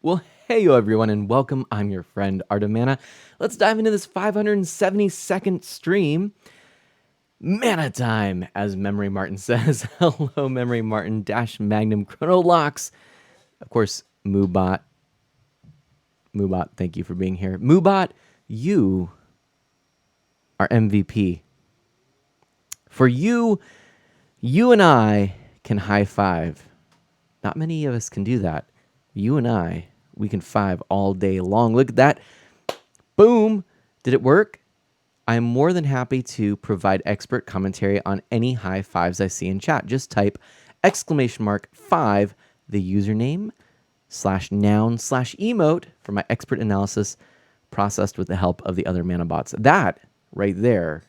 Well, heyo everyone, and welcome. I'm your friend Artemana. Let's dive into this 572nd stream. Mana time, as Memory Martin says. Hello, Memory Martin, Dash Magnum Chronolox. Of course, Moobot. Moobot, thank you for being here. Moobot, you are MVP. For you and I can high five. Not many of us can do that. You and I, we can five all day long. Look at that. Boom. Did it work? I am more than happy to provide expert commentary on any high fives I see in chat. Just type !5, the username, /noun/emote for my expert analysis processed with the help of the other mana bots. That right there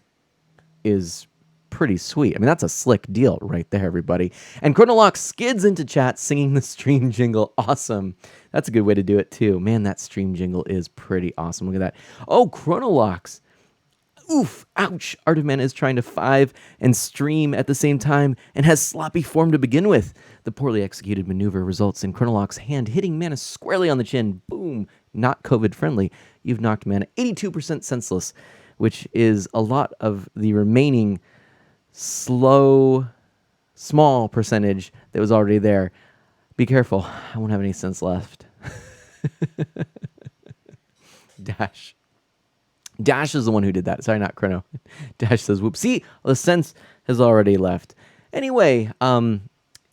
is pretty sweet. I mean, that's a slick deal right there, everybody. And Chronolox skids into chat singing the stream jingle. Awesome. That's a good way to do it, too. Man, that stream jingle is pretty awesome. Look at that. Oh, Chronolox. Oof, ouch. Artiman is trying to five and stream at the same time and has sloppy form to begin with. The poorly executed maneuver results in Chronolox's hand hitting Mana squarely on the chin. Boom. Not COVID friendly. You've knocked Mana 82% senseless, which is a lot of the remaining small percentage that was already there. Be careful. I won't have any sense left. Dash is the one who did that. Sorry, not Chrono. Dash says, whoops. See, the sense has already left. Anyway,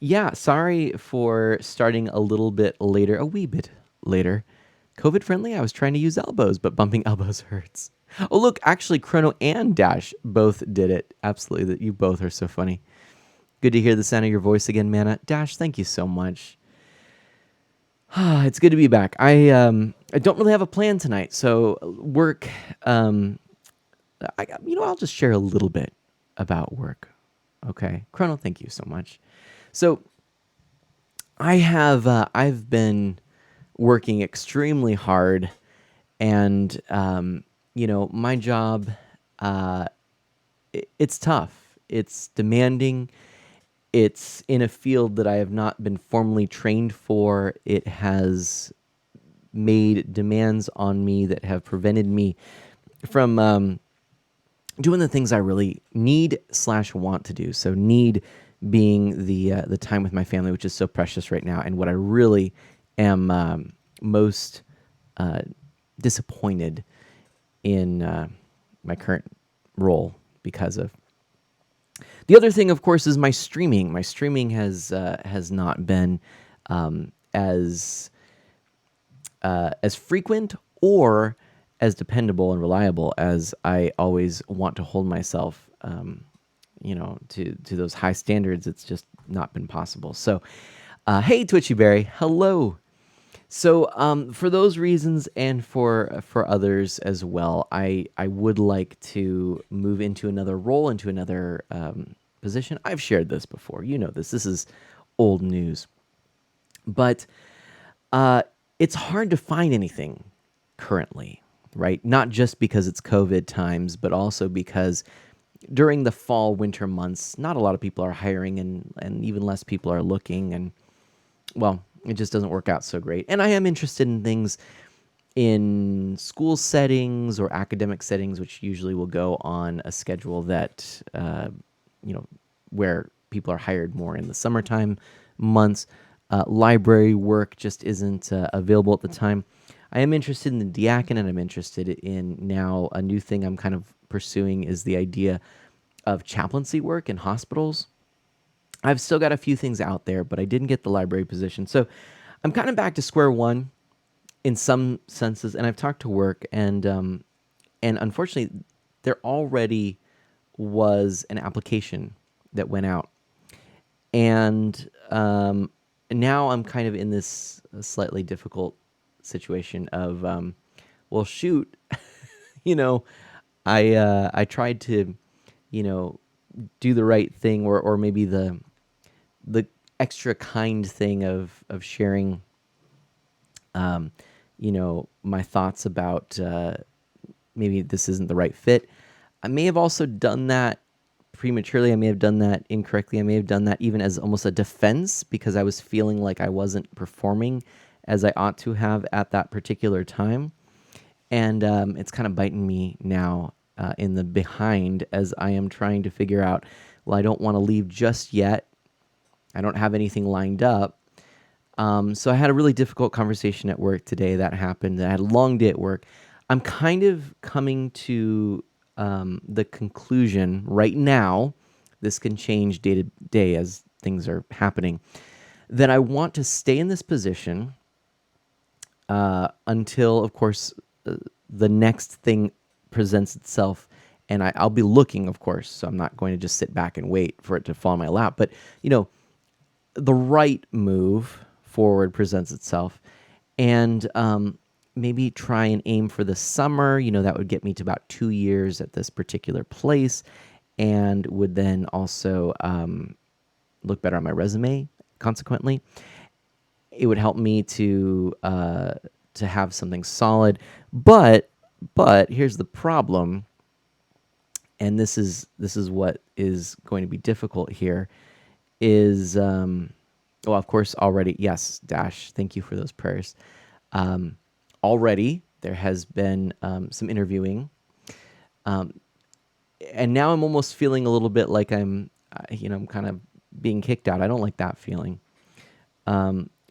yeah, sorry for starting a wee bit later. COVID friendly, I was trying to use elbows, but bumping elbows hurts. Oh, look, actually, Chrono and Dash both did it. Absolutely, that you both are so funny. Good to hear the sound of your voice again, Mana. Dash, thank you so much. It's good to be back. I don't really have a plan tonight, so work. I'll just share a little bit about work. Okay, Chrono, thank you so much. So, I've been working extremely hard, and my job, it's tough. It's demanding. It's in a field that I have not been formally trained for. It has made demands on me that have prevented me from doing the things I really need/want to do. So need being the time with my family, which is so precious right now, and what I really am most disappointed in my current role because of. The other thing, of course, is my streaming. My streaming has not been as frequent or as dependable and reliable as I always want to hold myself. To those high standards. It's just not been possible. So, hey, Twitchy Berry, hello. So, for those reasons and for others as well, I would like to move into another role, into another position. I've shared this before. You know this. This is old news. But it's hard to find anything currently, right? Not just because it's COVID times, but also because during the fall, winter months, not a lot of people are hiring and even less people are looking. And, well, it just doesn't work out so great. And I am interested in things in school settings or academic settings, which usually will go on a schedule that, where people are hired more in the summertime months. Library work just isn't available at the time. I am interested in the diaconate, and I'm interested in now a new thing I'm kind of pursuing is the idea of chaplaincy work in hospitals. I've still got a few things out there, but I didn't get the library position. So I'm kind of back to square one in some senses, and I've talked to work, and unfortunately, there already was an application that went out. And now I'm kind of in this slightly difficult situation of, well, shoot, I tried to, do the right thing, or maybe the extra kind thing of sharing, my thoughts about maybe this isn't the right fit. I may have also done that prematurely. I may have done that incorrectly. I may have done that even as almost a defense because I was feeling like I wasn't performing as I ought to have at that particular time. And it's kind of biting me now in the behind as I am trying to figure out, well, I don't want to leave just yet. I don't have anything lined up. So I had a really difficult conversation at work today that happened. I had a long day at work. I'm kind of coming to the conclusion right now, this can change day to day as things are happening, that I want to stay in this position until, of course, the next thing presents itself. And I'll be looking, of course, so I'm not going to just sit back and wait for it to fall in my lap. But, the right move forward presents itself. And maybe try and aim for the summer. That would get me to about 2 years at this particular place and would then also look better on my resume, consequently. It would help me to have something solid. But here's the problem, and this is what is going to be difficult here. Is well, of course, already, yes, Dash. Thank you for those prayers. Already, there has been some interviewing, and now I'm almost feeling a little bit like I'm kind of being kicked out. I don't like that feeling.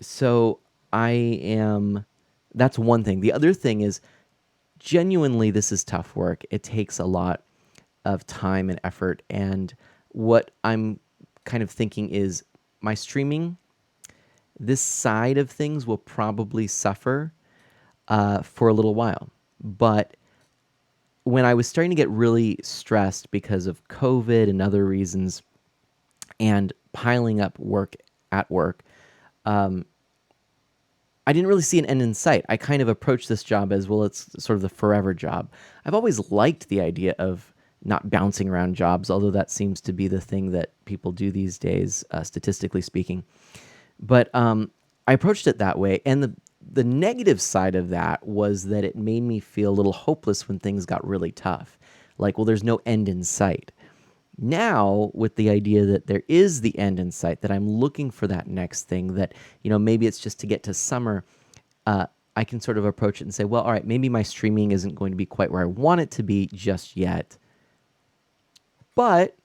So I am. That's one thing. The other thing is, genuinely, this is tough work. It takes a lot of time and effort. And what I'm kind of thinking is my streaming, this side of things will probably suffer for a little while. But when I was starting to get really stressed because of COVID and other reasons and piling up work at work, I didn't really see an end in sight. I kind of approached this job as, well, it's sort of the forever job. I've always liked the idea of not bouncing around jobs, although that seems to be the thing that people do these days, statistically speaking. But I approached it that way. And the negative side of that was that it made me feel a little hopeless when things got really tough. Like, well, there's no end in sight. Now, with the idea that there is the end in sight, that I'm looking for that next thing, that, maybe it's just to get to summer, I can sort of approach it and say, well, all right, maybe my streaming isn't going to be quite where I want it to be just yet. But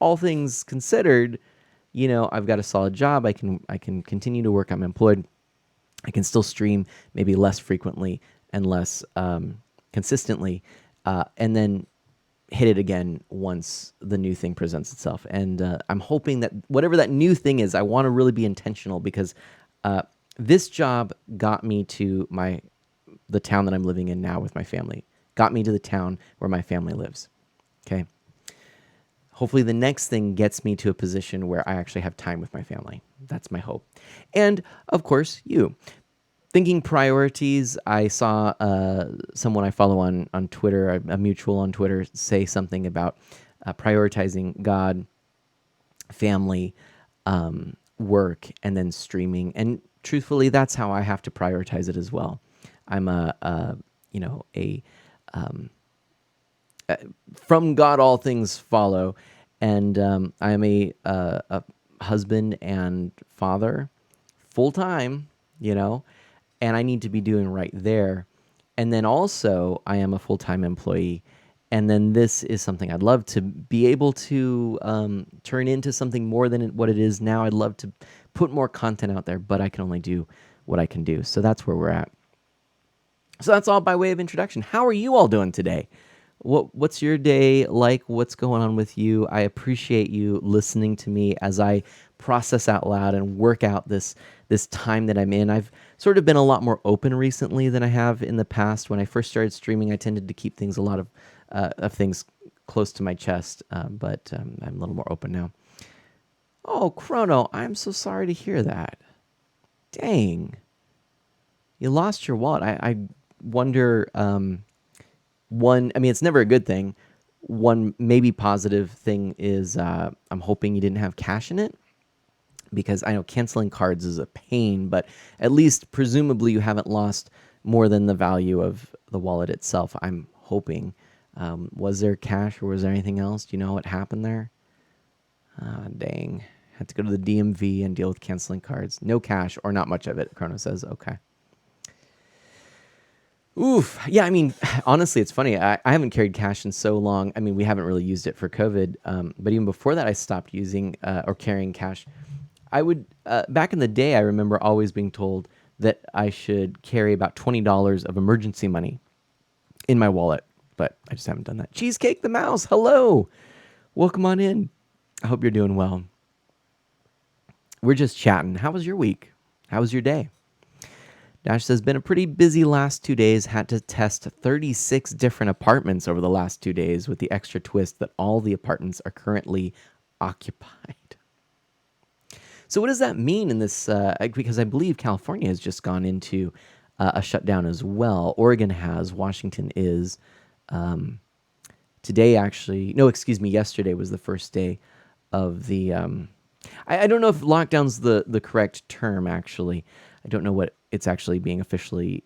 all things considered, I've got a solid job. I can continue to work. I'm employed. I can still stream, maybe less frequently and less consistently, and then hit it again once the new thing presents itself. And I'm hoping that whatever that new thing is, I want to really be intentional, because this job got me to the town that I'm living in now with my family, got me to the town where my family lives. Okay. Hopefully the next thing gets me to a position where I actually have time with my family. That's my hope. And of course, you. Thinking priorities, I saw someone I follow on Twitter, a mutual on Twitter, say something about prioritizing God, family, work, and then streaming. And truthfully, that's how I have to prioritize it as well. I'm from God all things follow, and I am a husband and father, full time, and I need to be doing right there. And then also, I am a full-time employee. And then this is something I'd love to be able to turn into something more than what it is now. I'd love to put more content out there, but I can only do what I can do. So that's where we're at. So that's all by way of introduction. How are you all doing today? What's your day like? What's going on with you? I appreciate you listening to me as I process out loud and work out this time that I'm in. I've sort of been a lot more open recently than I have in the past. When I first started streaming, I tended to keep things a lot of things close to my chest, but I'm a little more open now. Oh, Chrono, I'm so sorry to hear that. Dang, you lost your wallet. I wonder. One, I mean, it's never a good thing. One maybe positive thing is I'm hoping you didn't have cash in it, because I know canceling cards is a pain, but at least presumably you haven't lost more than the value of the wallet itself. I'm hoping. Was there cash or was there anything else? Do you know what happened there? Dang. Had to go to the DMV and deal with canceling cards. No cash or not much of it, Chrono says. Okay. Oof. Yeah, I mean, honestly, it's funny. I haven't carried cash in so long. I mean, we haven't really used it for COVID. But even before that, I stopped using or carrying cash. I would, back in the day, I remember always being told that I should carry about $20 of emergency money in my wallet, but I just haven't done that. Cheesecake the Mouse, hello. Welcome on in. I hope you're doing well. We're just chatting. How was your week? How was your day? Dash says, been a pretty busy last 2 days. Had to test 36 different apartments over the last 2 days with the extra twist that all the apartments are currently occupied. So what does that mean in this? Because I believe California has just gone into a shutdown as well. Oregon has. Washington is. Today, actually, no, excuse me, yesterday was the first day of the. I don't know if lockdown's the correct term, actually. I don't know what it's actually being officially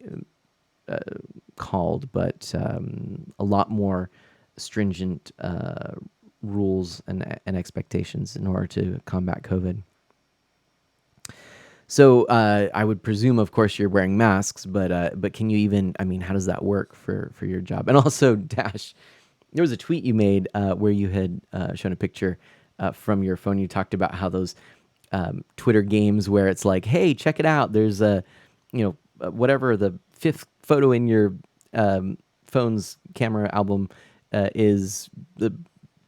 called, but a lot more stringent rules and expectations in order to combat COVID. So I would presume, of course, you're wearing masks, but can you even? I mean, how does that work for your job? And also, Dash, there was a tweet you made where you had shown a picture from your phone. You talked about how those Twitter games where it's like, hey, check it out. There's a, whatever the fifth photo in your phone's camera album is the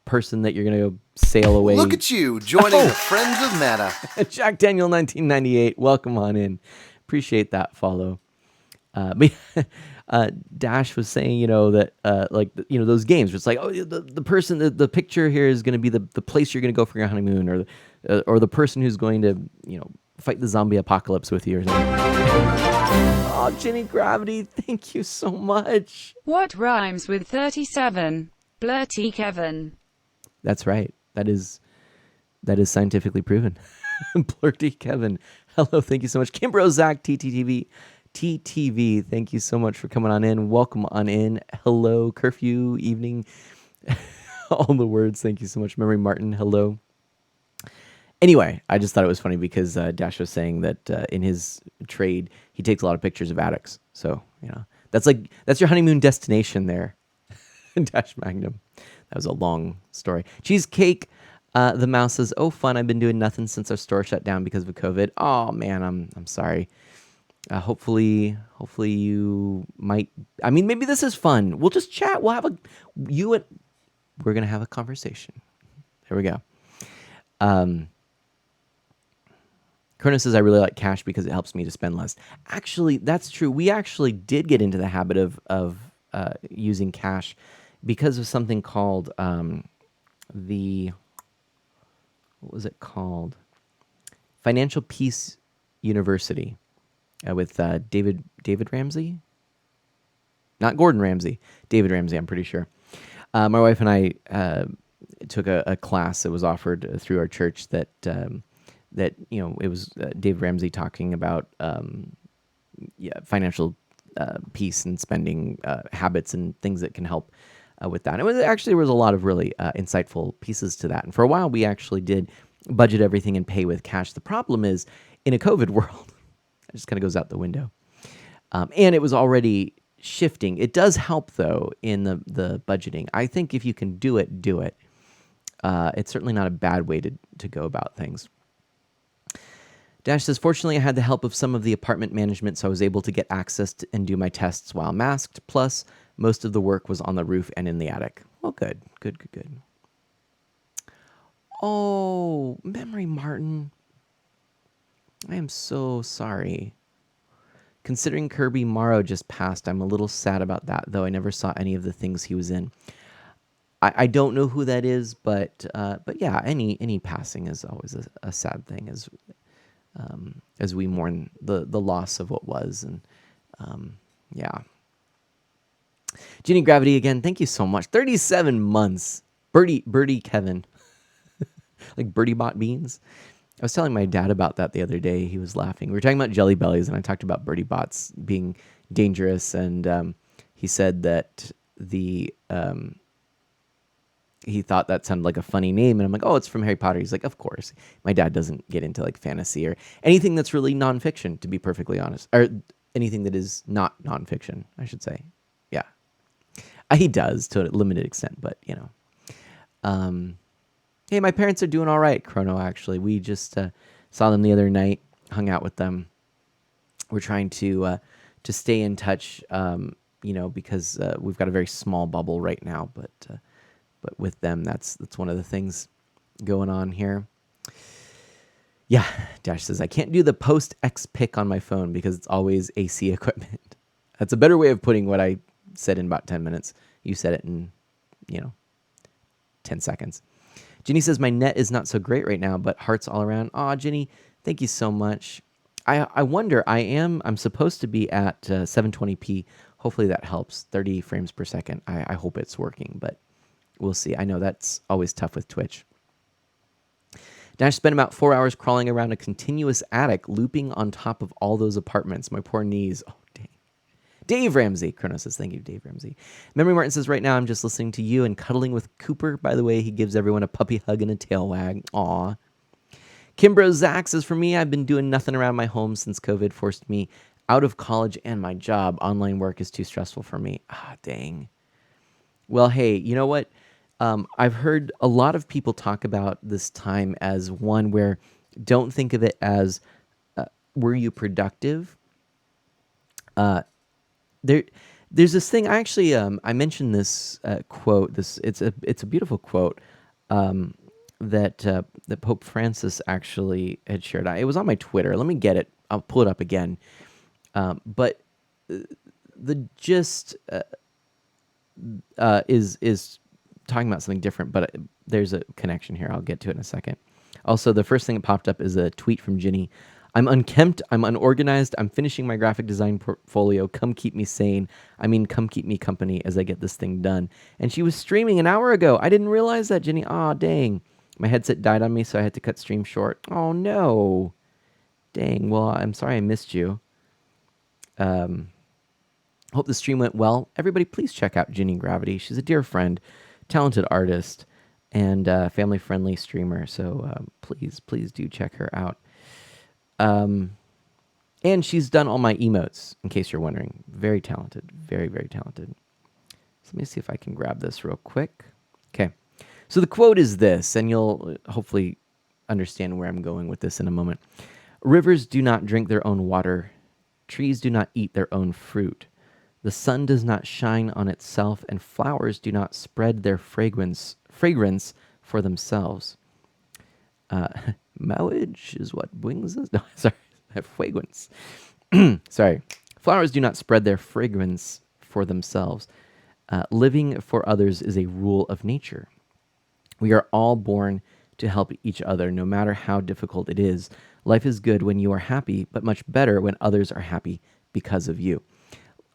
person that you're going to go sail away. Look at you joining the Friends of Meta. Jack Daniel 1998. Welcome on in. Appreciate that follow. But Dash was saying, that like those games where it's like, oh, the person, the picture here is going to be the place you're going to go for your honeymoon, or the person who's going to fight the zombie apocalypse with you or something. Oh, Jenny Gravity, thank you so much. What rhymes with 37? Blurty Kevin. That's right. That is scientifically proven. Blurty Kevin. Hello, thank you so much. Kimbro Zach, TTV, thank you so much for coming on in. Welcome on in. Hello, curfew, evening. All the words. Thank you so much. Memory Martin, hello. Anyway, I just thought it was funny because Dash was saying that in his trade, he takes a lot of pictures of attics. So, that's your honeymoon destination there. Dash Magnum. That was a long story. Cheesecake, the Mouse says, oh, fun. I've been doing nothing since our store shut down because of COVID. Oh, man, I'm sorry. Hopefully you might. I mean, maybe this is fun. We'll just chat. We'll have we're gonna have a conversation. There we go. Kerna says, I really like cash because it helps me to spend less. Actually, that's true. We actually did get into the habit of using cash because of something called what was it called? Financial Peace University. With David Ramsey, not Gordon Ramsay, David Ramsey, I'm pretty sure. My wife and I took a class that was offered through our church that it was David Ramsey talking about financial peace and spending habits and things that can help with that. There was a lot of really insightful pieces to that. And for a while, we actually did budget everything and pay with cash. The problem is, in a COVID world, it just kind of goes out the window. And it was already shifting. It does help, though, in the budgeting. I think if you can do it, do it. It's certainly not a bad way to go about things. Dash says, fortunately, I had the help of some of the apartment management, so I was able to get access to, and do my tests while masked. Plus, most of the work was on the roof and in the attic. Well, good. Oh, Memory Martin. I am so sorry. Considering Kirby Morrow just passed, I'm a little sad about that, though I never saw any of the things he was in. I don't know who that is, but yeah, any passing is always a sad thing as we mourn the loss of what was, and yeah. Ginny Gravity again, thank you so much. 37 months. Birdie Kevin. Like Birdie Bot Beans. I was telling my dad about that the other day. He was laughing. We were talking about Jelly Bellies, and I talked about Birdie Bots being dangerous. And he said that he thought that sounded like a funny name. And I'm like, oh, it's from Harry Potter. He's like, of course. My dad doesn't get into like fantasy or anything that's really nonfiction, to be perfectly honest. Or anything that is not nonfiction, I should say. Yeah. He does to a limited extent, but hey, my parents are doing all right, Chrono, actually. We just saw them the other night, hung out with them. We're trying to stay in touch, because we've got a very small bubble right now, but with them, that's one of the things going on here. Yeah, Dash says, I can't do the post X pick on my phone because it's always AC equipment. That's a better way of putting what I said in about 10 minutes. You said it in, 10 seconds. Ginny says, my net is not so great right now, but hearts all around. Aw, Ginny, thank you so much. I wonder, I'm supposed to be at 720p. Hopefully that helps. 30 frames per second. I hope it's working, but we'll see. I know that's always tough with Twitch. Dash spent about 4 hours crawling around a continuous attic, looping on top of all those apartments. My poor knees. Oh, dang. Dave Ramsey. Chrono says, thank you, Dave Ramsey. Memory Martin says, right now I'm just listening to you and cuddling with Cooper. By the way, he gives everyone a puppy hug and a tail wag. Aw. Kimbro Zach says, for me, I've been doing nothing around my home since COVID forced me out of college and my job. Online work is too stressful for me. Ah, dang. Well, hey, you know what? I've heard a lot of people talk about this time as one where don't think of it as were you productive? There's this thing. I actually I mentioned this quote. It's a beautiful quote that Pope Francis actually had shared. It was on my Twitter. Let me get it. I'll pull it up again. But the gist is talking about something different, but there's a connection here. I'll get to it in a second. Also, the first thing that popped up is a tweet from Ginny. I'm unkempt, I'm unorganized, I'm finishing my graphic design portfolio. Come keep me sane. Come keep me company as I get this thing done. And she was streaming an hour ago. I didn't realize that, Ginny. Aw, dang. My headset died on me, so I had to cut stream short. Oh, no. Dang. Well, I'm sorry I missed you. Hope the stream went well. Everybody, please check out Ginny Gravity. She's a dear friend, talented artist, and family-friendly streamer. So please do check her out. And she's done all my emotes, in case you're wondering. Very talented. Very, very talented. So let me see if I can grab this real quick. Okay. So the quote is this, and you'll hopefully understand where I'm going with this in a moment. Rivers do not drink their own water. Trees do not eat their own fruit. The sun does not shine on itself, and flowers do not spread their fragrance for themselves. Marriage is what brings us. No, sorry, fragrance. Sorry. Flowers do not spread their fragrance for themselves. Living for others is a rule of nature. We are all born to help each other, no matter how difficult it is. Life is good when you are happy, but much better when others are happy because of you.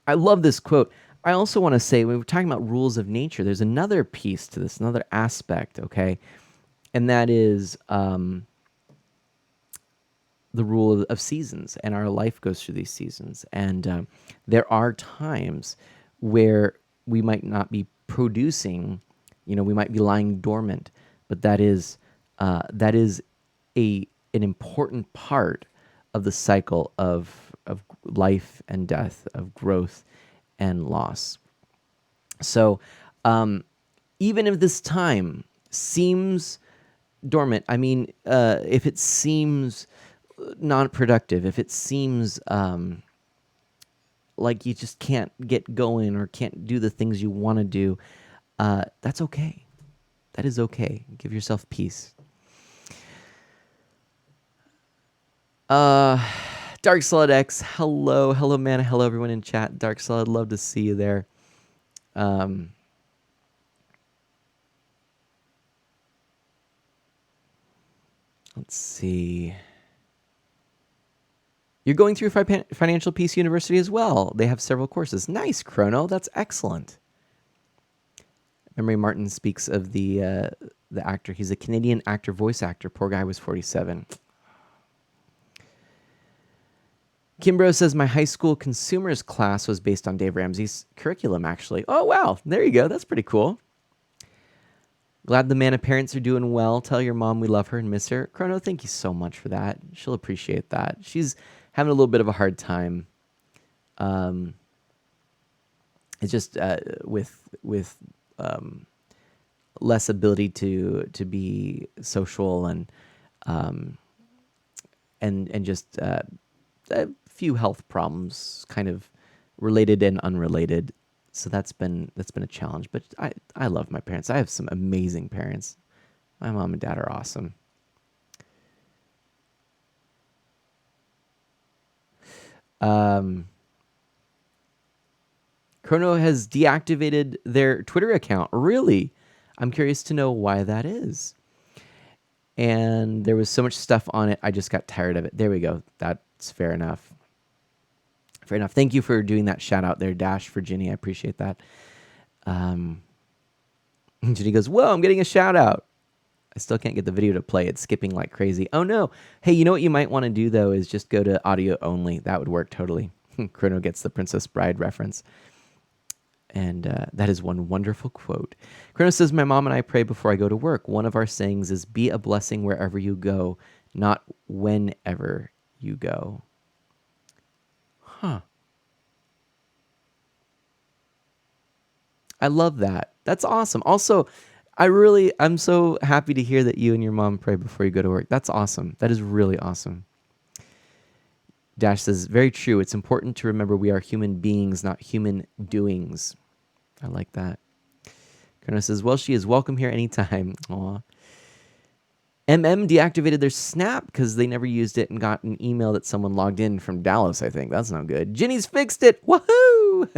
I love this quote. I also want to say, when we're talking about rules of nature, there's another piece to this, another aspect, okay? And that is the rule of seasons, and our life goes through these seasons. And there are times where we might not be producing, we might be lying dormant, but that is an important part of the cycle of life and death, of growth and loss. So even if this time seems dormant, if it seems non-productive, if it seems like you just can't get going or can't do the things you want to do, that's okay. That is okay. Give yourself peace. Dark Slud X, hello man, hello everyone in chat. Dark Slud, love to see you there. Let's see. You're going through Financial Peace University as well. They have several courses. Nice, Chrono. That's excellent. Memory Martin speaks of the actor. He's a Canadian actor, voice actor. Poor guy was 47. Kimbro says, my high school consumers class was based on Dave Ramsey's curriculum, actually. Oh, wow. There you go. That's pretty cool. Glad the Mana parents are doing well. Tell your mom we love her and miss her. Chrono, thank you so much for that. She'll appreciate that. She's having a little bit of a hard time it's just with less ability to be social and just a few health problems, kind of related and unrelated. So that's been a challenge. But I love my parents. I have some amazing parents. My mom and dad are awesome. Chrono has deactivated their Twitter account. Really? I'm curious to know why that is. And there was so much stuff on it, I just got tired of it. There we go. That's fair enough. Fair enough. Thank you for doing that shout out there, Dash Virginia. I appreciate that. Jenny goes, "Whoa, I'm getting a shout out." I still can't get the video to play. It's skipping like crazy. Oh no. Hey, you know what you might want to do though is just go to audio only. That would work totally. Chrono gets the Princess Bride reference. And that is one wonderful quote. Chrono says, "My mom and I pray before I go to work. One of our sayings is, be a blessing wherever you go, not whenever you go." Huh. I love that. That's awesome. Also, I'm so happy to hear that you and your mom pray before you go to work. That's awesome. That is really awesome. Dash says, "Very true. It's important to remember we are human beings, not human doings." I like that. Chrono says, "Well, she is welcome here anytime." Aw. MM deactivated their Snap because they never used it and got an email that someone logged in from Dallas, I think. That's not good. Ginny's fixed it. Woohoo!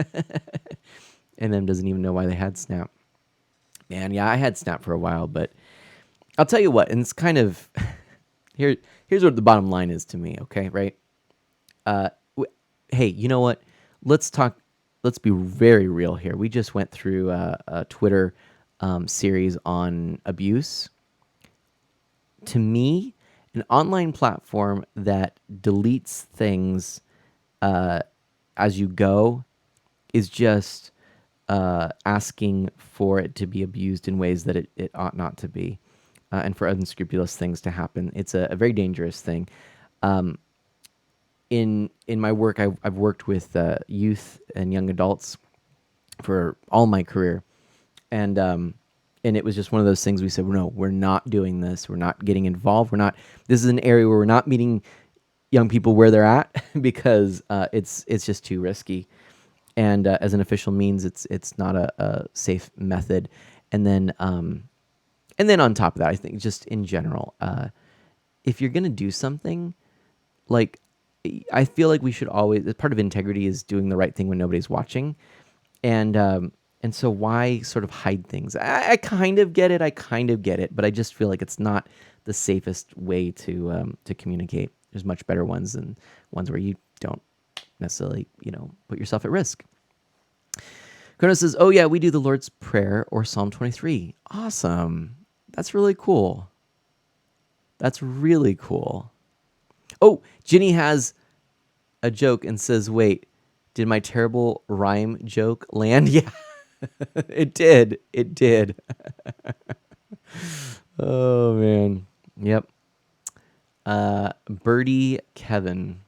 MM doesn't even know why they had Snap. Man, yeah, I had Snap for a while, but I'll tell you what, and it's kind of here's what the bottom line is to me, okay, right? Hey, you know what? Let's talk. Let's be very real here. We just went through a Twitter series on abuse. To me, an online platform that deletes things as you go is just asking for it to be abused in ways that it ought not to be, and for unscrupulous things to happen. It's a very dangerous thing. In my work, I've worked with youth and young adults for all my career, and it was just one of those things. We said, no, we're not doing this. We're not getting involved. We're not. This is an area where we're not meeting young people where they're at because it's just too risky. And as an official means, it's not a safe method. And then on top of that, I think just in general, if you're gonna do something, like, I feel like we should always, part of integrity is doing the right thing when nobody's watching, and so why sort of hide things? I kind of get it, but I just feel like it's not the safest way to communicate. There's much better ones than ones where you don't necessarily, put yourself at risk. Chrono says, "Oh yeah, we do the Lord's Prayer or Psalm 23. Awesome. That's really cool. That's really cool." Oh, Ginny has a joke and says, "Wait, did my terrible rhyme joke land?" Yeah, it did. It did. Oh, man. Yep. Birdie Kevin.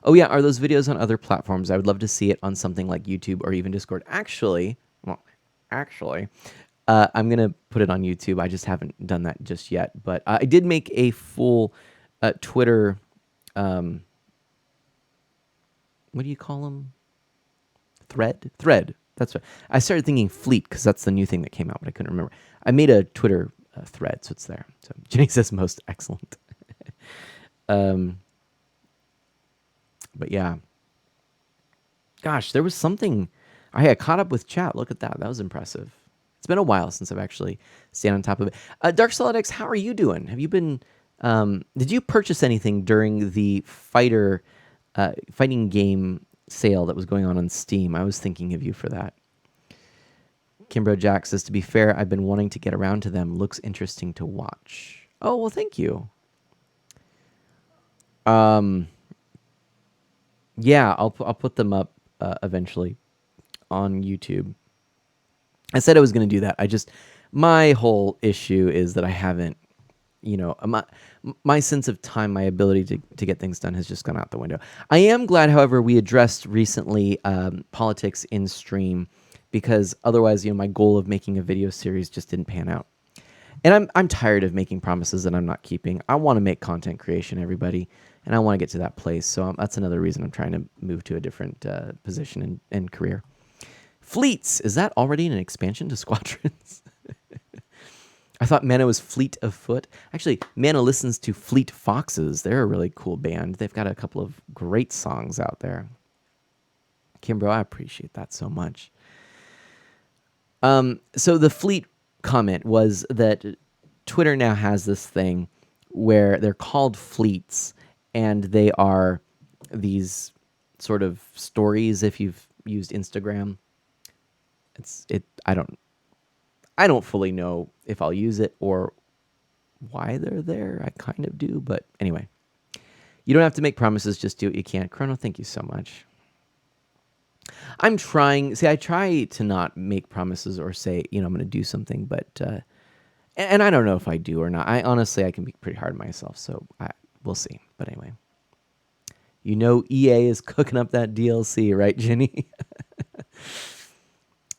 "Oh, yeah, are those videos on other platforms? I would love to see it on something like YouTube or even Discord." Actually, I'm going to put it on YouTube. I just haven't done that just yet. But I did make a full Twitter, what do you call them? Thread. That's right. I started thinking fleet because that's the new thing that came out, but I couldn't remember. I made a Twitter thread, so it's there. So Jenny says most excellent. But yeah. Gosh, there was something. I caught up with chat. Look at that. That was impressive. It's been a while since I've actually stayed on top of it. Dark Solid X, how are you doing? Have you been? Did you purchase anything during the fighting game sale that was going on Steam? I was thinking of you for that. Kimbro Jack says, "To be fair, I've been wanting to get around to them. Looks interesting to watch." Oh, well, thank you. Yeah, I'll put them up eventually on YouTube. I said I was going to do that. My whole issue is that I haven't you know, my sense of time, my ability to get things done has just gone out the window. I am glad, however, we addressed recently politics in stream, because otherwise, you know, my goal of making a video series just didn't pan out. And I'm tired of making promises that I'm not keeping. I want to make content creation, everybody, and I want to get to that place. So that's another reason I'm trying to move to a different position and career. Fleets, is that already an expansion to squadrons? I thought Mana was Fleet of Foot. Actually, Mana listens to Fleet Foxes. They're a really cool band. They've got a couple of great songs out there. Kimbro, I appreciate that so much. So the Fleet comment was that Twitter now has this thing where they're called fleets, and they are these sort of stories. If you've used Instagram, I don't fully know if I'll use it or why they're there. I kind of do, but anyway. You don't have to make promises, just do what you can. Chrono, thank you so much. I'm trying, I try to not make promises or say, you know, I'm going to do something, but, and I don't know if I do or not. I can be pretty hard on myself, so we'll see. But anyway, you know, EA is cooking up that DLC, right, Jenny?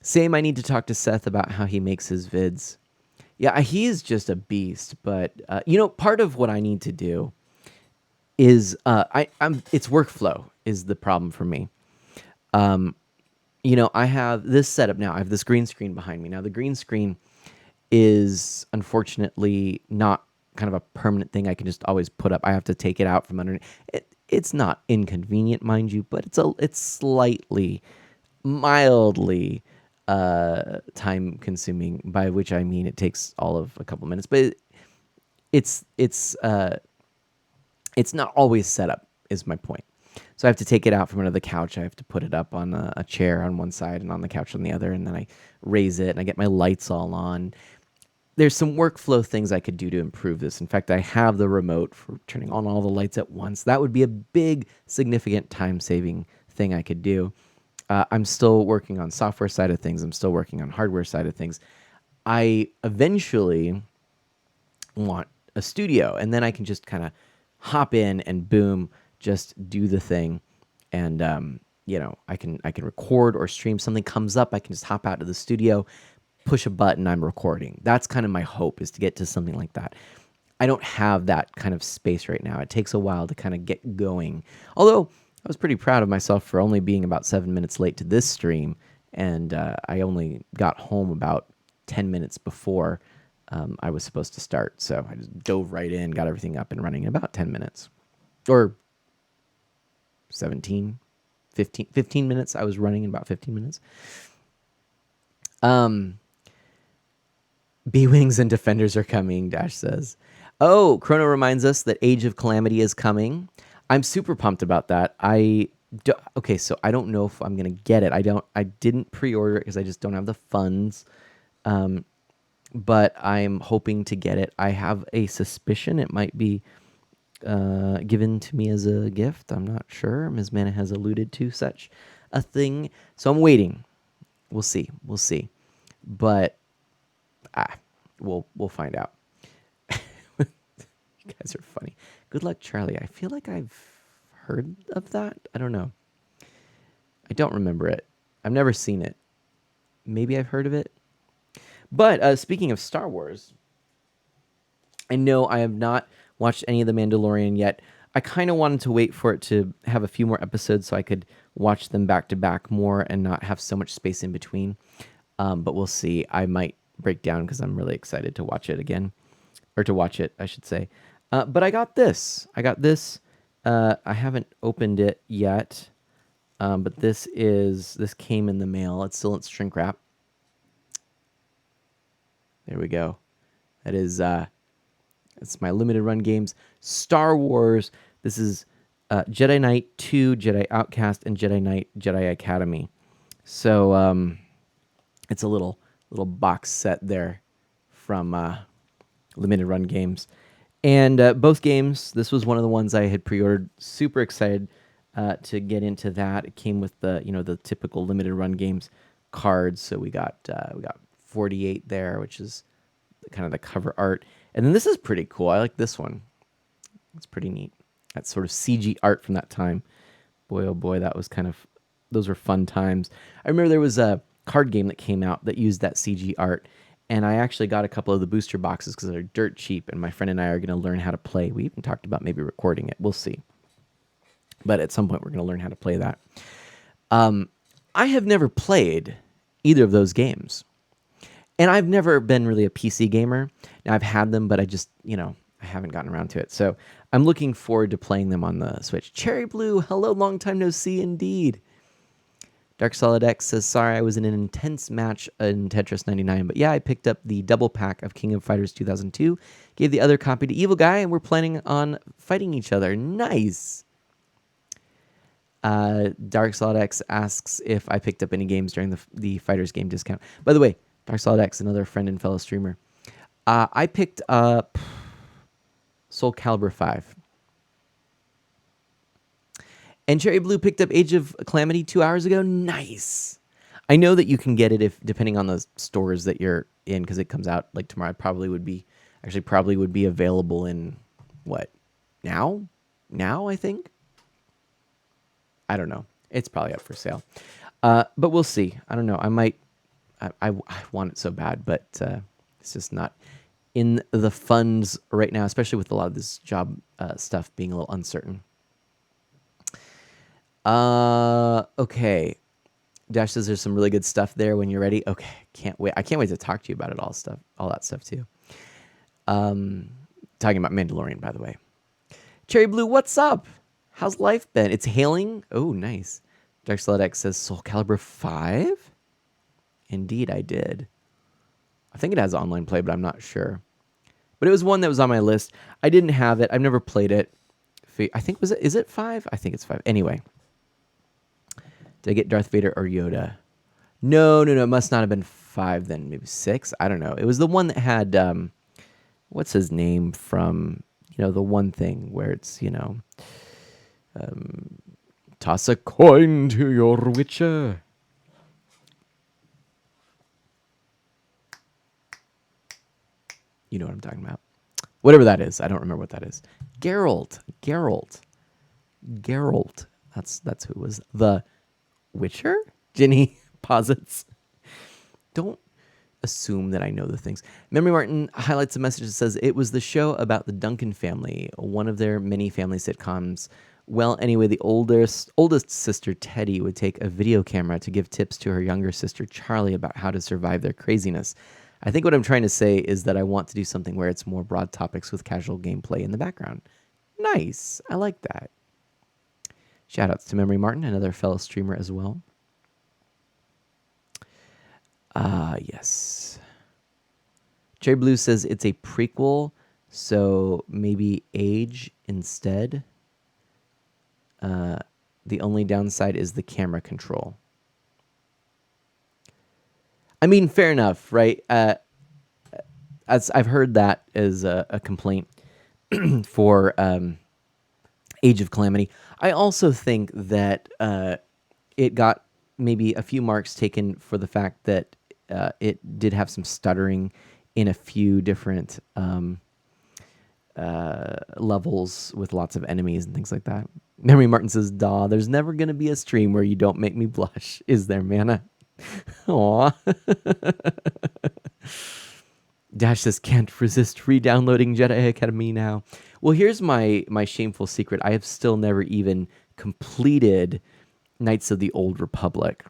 Same, I need to talk to Seth about how he makes his vids. Yeah, he is just a beast, but, you know, part of what I need to do is, it's workflow is the problem for me. You know, I have this setup now. I have this green screen behind me. Now, the green screen is unfortunately not kind of a permanent thing I can just always put up. I have to take it out from underneath. It's not inconvenient, mind you, but it's slightly, mildly time consuming, by which I mean it takes all of a couple minutes. But it's not always set up, is my point. So I have to take it out from under the couch. I have to put it up on a chair on one side and on the couch on the other, and then I raise it and I get my lights all on. There's some workflow things I could do to improve this. In fact, I have the remote for turning on all the lights at once. That would be a big, significant time-saving thing I could do. I'm still working on software side of things. I'm still working on hardware side of things. I eventually want a studio, and then I can just kind of hop in and boom, just do the thing. And you know, I can record or stream. Something comes up, I can just hop out to the studio, push a button, I'm recording. That's kind of my hope, is to get to something like that. I don't have that kind of space right now. It takes a while to kind of get going. Although I was pretty proud of myself for only being about 7 minutes late to this stream, and I only got home about 10 minutes before I was supposed to start. So I just dove right in, got everything up and running in about 10 minutes. Or 17, 15 minutes. I was running in about 15 minutes. B-Wings and Defenders are coming, Dash says. Oh, Chrono reminds us that Age of Calamity is coming. I'm super pumped about that. Okay, so I don't know if I'm going to get it. I didn't pre-order it because I just don't have the funds. But I'm hoping to get it. I have a suspicion it might be given to me as a gift. I'm not sure. Ms. Mana has alluded to such a thing. So I'm waiting. We'll see. We'll see. But we'll find out. You guys are funny. Good luck, Charlie. I feel like I've heard of that. I don't know. I don't remember it. I've never seen it. Maybe I've heard of it. But speaking of Star Wars, I know I have not watched any of The Mandalorian yet. I kind of wanted to wait for it to have a few more episodes so I could watch them back to back more and not have so much space in between. But we'll see. I might break down because I'm really excited to watch it again. Or to watch it, I should say. But I got this. I haven't opened it yet. But this came in the mail. It's still in shrink wrap. There we go. That is it's my limited run games. Star Wars. This is Jedi Knight 2, Jedi Outcast, and Jedi Knight Jedi Academy. So it's a little box set there from limited run games. And both games, this was one of the ones I had pre-ordered. Super excited to get into that. It came with the typical limited run games cards. So we got 48 there, which is kind of the cover art. And then this is pretty cool. I like this one. It's pretty neat. That sort of CG art from that time. Boy, oh boy, those were fun times. I remember there was a card game that came out that used that CG art, and I actually got a couple of the booster boxes because they're dirt cheap, and my friend and I are going to learn how to play. We even talked about maybe recording it. We'll see. But at some point, we're going to learn how to play that. I have never played either of those games. And I've never been really a PC gamer. Now, I've had them, but I just, I haven't gotten around to it. So I'm looking forward to playing them on the Switch. Cherry Blue, hello, long time no see indeed. Dark Solid X says, sorry, I was in an intense match in Tetris 99, but yeah, I picked up the double pack of King of Fighters 2002, gave the other copy to Evil Guy, and we're planning on fighting each other. Nice. Dark Solid X asks if I picked up any games during the Fighters game discount. By the way, Dark Solid X, another friend and fellow streamer, I picked up Soul Calibur 5. And Cherry Blue picked up Age of Calamity 2 hours ago. Nice. I know that you can get it if depending on the stores that you're in, because it comes out like tomorrow. It probably would be available in what? Now, I think. I don't know. It's probably up for sale. But we'll see. I don't know. I want it so bad, but it's just not in the funds right now, especially with a lot of this job stuff being a little uncertain. Okay. Dash says there's some really good stuff there when you're ready. Okay. Can't wait. I can't wait to talk to you about all that stuff too. Talking about Mandalorian, by the way. Cherry Blue, what's up? How's life been? It's hailing. Oh, nice. Dark Solid X says Soul Calibur 5? Indeed, I did. I think it has online play, but I'm not sure. But it was one that was on my list. I didn't have it. I've never played it. I think is it 5? I think it's 5. Anyway. Did I get Darth Vader or Yoda? No. It must not have been 5 then. Maybe 6. I don't know. It was the one that had, what's his name from, the one thing where it's, toss a coin to your witcher. You know what I'm talking about. Whatever that is. I don't remember what that is. Geralt. That's who it was. The Witcher? Ginny posits. Don't assume that I know the things. Memory Martin highlights a message that says, it was the show about the Duncan family, one of their many family sitcoms. Well, anyway, the oldest sister, Teddy, would take a video camera to give tips to her younger sister, Charlie, about how to survive their craziness. I think what I'm trying to say is that I want to do something where it's more broad topics with casual gameplay in the background. Nice. I like that. Shoutouts to Memory Martin, another fellow streamer as well. Yes. Cherry Blue says it's a prequel, so maybe age instead. The only downside is the camera control. I mean, fair enough, right? As I've heard that as a complaint for Age of Calamity. I also think that it got maybe a few marks taken for the fact that it did have some stuttering in a few different levels with lots of enemies and things like that. Memory Martin says, "Daw, there's never going to be a stream where you don't make me blush, is there, Mana?" Aw. Dash says, "Can't resist re-downloading Jedi Academy now." Well, here's my shameful secret. I have still never even completed Knights of the Old Republic.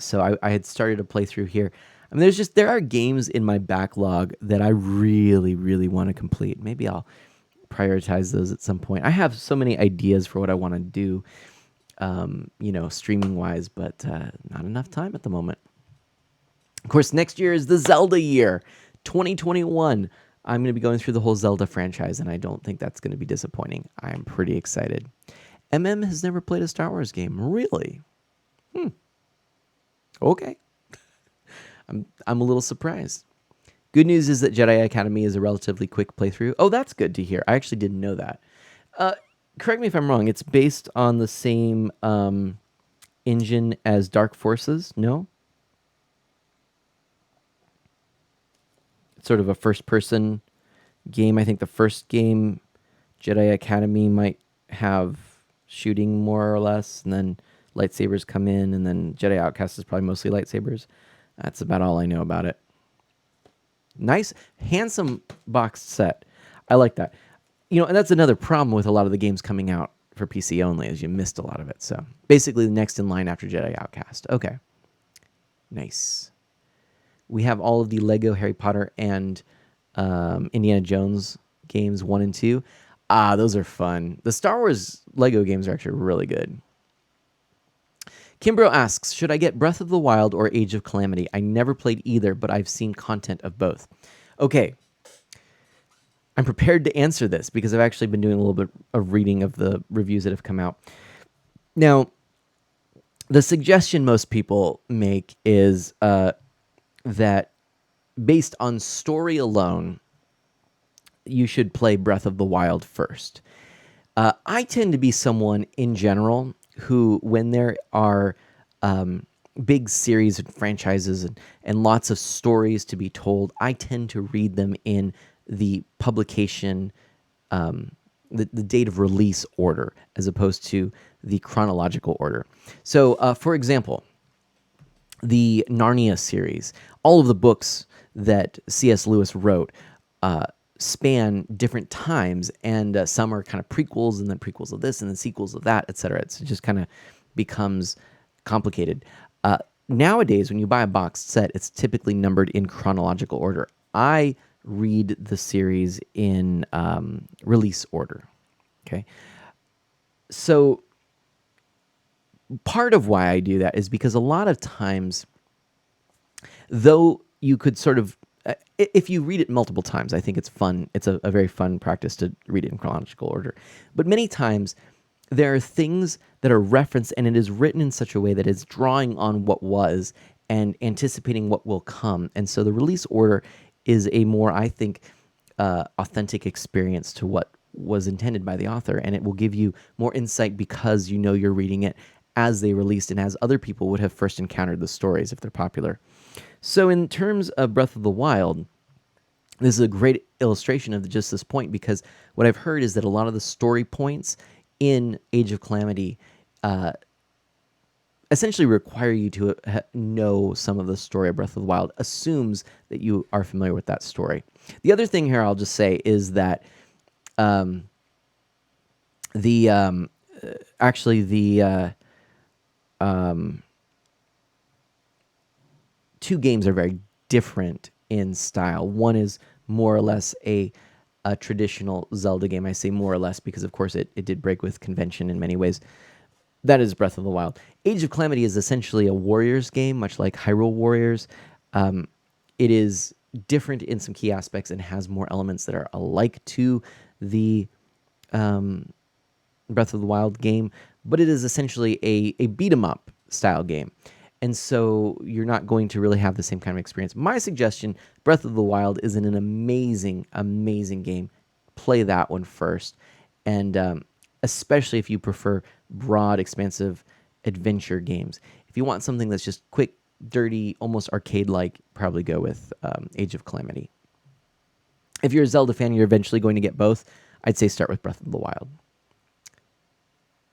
So I had started a playthrough here. I mean, there are games in my backlog that I really, really want to complete. Maybe I'll prioritize those at some point. I have so many ideas for what I want to do, streaming wise, but not enough time at the moment. Of course, next year is the Zelda year, 2021. I'm going to be going through the whole Zelda franchise, and I don't think that's going to be disappointing. I am pretty excited. MM has never played a Star Wars game. Really? Okay. I'm a little surprised. Good news is that Jedi Academy is a relatively quick playthrough. Oh, that's good to hear. I actually didn't know that. Correct me if I'm wrong. It's based on the same engine as Dark Forces, no? sort of a first-person game. I think the first game, Jedi Academy, might have shooting more or less, and then lightsabers come in, and then Jedi Outcast is probably mostly lightsabers. That's about all I know about it. Nice, handsome boxed set. I like that. And that's another problem with a lot of the games coming out for PC only, is you missed a lot of it. So basically, the next in line after Jedi Outcast. Okay, nice. We have all of the Lego Harry Potter and Indiana Jones games 1 and 2. Those are fun. The Star Wars Lego games are actually really good. Kimbro asks, should I get Breath of the Wild or Age of Calamity? I never played either, but I've seen content of both. Okay. I'm prepared to answer this because I've actually been doing a little bit of reading of the reviews that have come out. Now, the suggestion most people make is that based on story alone, you should play Breath of the Wild first. I tend to be someone in general who, when there are big series and franchises and lots of stories to be told, I tend to read them in the publication, the date of release order, as opposed to the chronological order. So, for example, the Narnia series, all of the books that C.S. Lewis wrote span different times, and some are kind of prequels, and then prequels of this, and then sequels of that, etc. It just kind of becomes complicated. Nowadays, when you buy a boxed set, it's typically numbered in chronological order. I read the series in release order. Okay, so part of why I do that is because a lot of times, though you could sort of, if you read it multiple times, I think it's fun. It's a very fun practice to read it in chronological order. But many times, there are things that are referenced, and it is written in such a way that it's drawing on what was and anticipating what will come. And so the release order is a more, I think, authentic experience to what was intended by the author, and it will give you more insight because you know you're reading it as they released and as other people would have first encountered the stories if they're popular. So in terms of Breath of the Wild, this is a great illustration of just this point, because what I've heard is that a lot of the story points in Age of Calamity essentially require you to know some of the story of Breath of the Wild, assumes that you are familiar with that story. The other thing here I'll just say is that two games are very different in style. One is more or less a traditional Zelda game. I say more or less because, of course, it did break with convention in many ways. That is Breath of the Wild. Age of Calamity is essentially a Warriors game, much like Hyrule Warriors. It is different in some key aspects and has more elements that are alike to the Breath of the Wild game, but it is essentially a beat-em-up style game. And so you're not going to really have the same kind of experience. My suggestion, Breath of the Wild is an amazing, amazing game. Play that one first. And especially if you prefer broad, expansive adventure games. If you want something that's just quick, dirty, almost arcade-like, probably go with Age of Calamity. If you're a Zelda fan, you're eventually going to get both. I'd say start with Breath of the Wild.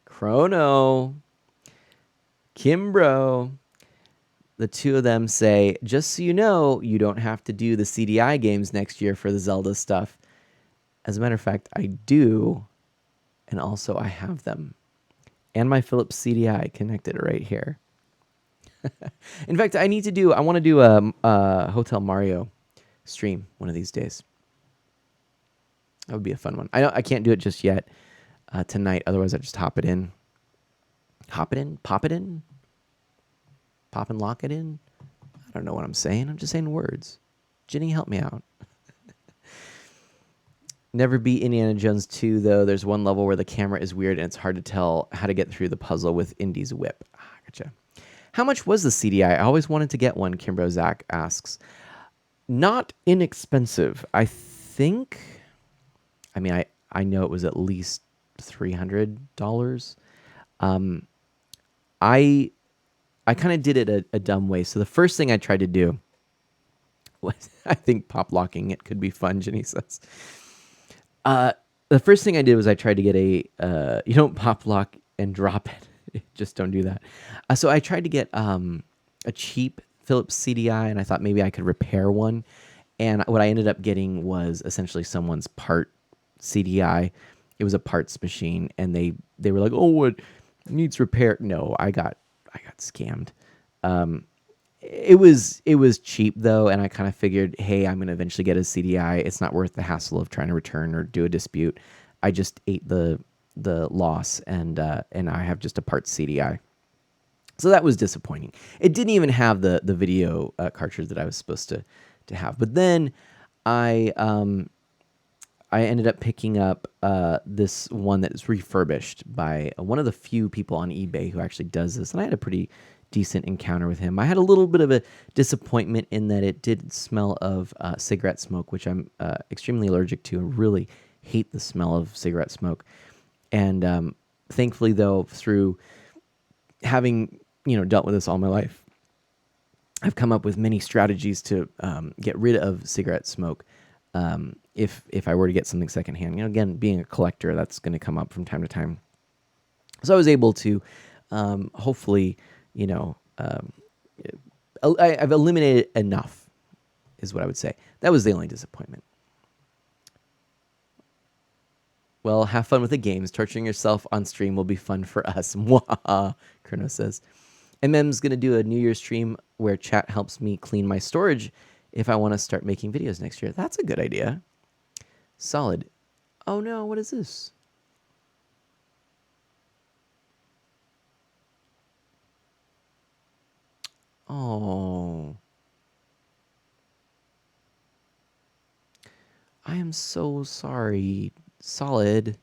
Chrono, Kimbro, the two of them say, just so you know, you don't have to do the CDI games next year for the Zelda stuff. As a matter of fact, I do, and also I have them. And my Philips CDI connected right here. In fact, I want to do a Hotel Mario stream one of these days. That would be a fun one. I can't do it just yet tonight. Otherwise, I'd just hop it in. Hop it in? Pop it in? Pop and lock it in? I don't know what I'm saying. I'm just saying words. Jenny, help me out. Never beat Indiana Jones 2, though. There's one level where the camera is weird and it's hard to tell how to get through the puzzle with Indy's whip. Gotcha. How much was the CDI? I always wanted to get one, Kimbro Zach asks. Not inexpensive. I think... I know it was at least $300. I kind of did it a dumb way. So the first thing I tried to do I think pop locking it could be fun, Jenny says. Uh, the first thing I did was I tried to get you don't pop lock and drop it. Just don't do that. So I tried to get a cheap Philips CDI, and I thought maybe I could repair one. And what I ended up getting was essentially someone's part CDI. It was a parts machine, and they were like, "Oh, it needs repair." No, I got scammed. It was cheap though, and I kind of figured, hey, I'm gonna eventually get a CDI. It's not worth the hassle of trying to return or do a dispute. I just ate the loss, and I have just a parts CDI. So that was disappointing. It didn't even have the video cartridge that I was supposed to have. But then I ended up picking up this one that is refurbished by one of the few people on eBay who actually does this, and I had a pretty decent encounter with him. I had a little bit of a disappointment in that it did smell of cigarette smoke, which I'm extremely allergic to. I really hate the smell of cigarette smoke. And thankfully, though, through having dealt with this all my life, I've come up with many strategies to get rid of cigarette smoke. If I were to get something secondhand, again, being a collector, that's going to come up from time to time. So I was able to, hopefully, I've eliminated enough, is what I would say. That was the only disappointment. Well, have fun with the games. Torturing yourself on stream will be fun for us. Mwah, Chrono says. MM's going to do a New Year's stream where chat helps me clean my storage if I want to start making videos next year. That's a good idea. Solid. Oh no, what is this? Oh. I am so sorry. Solid.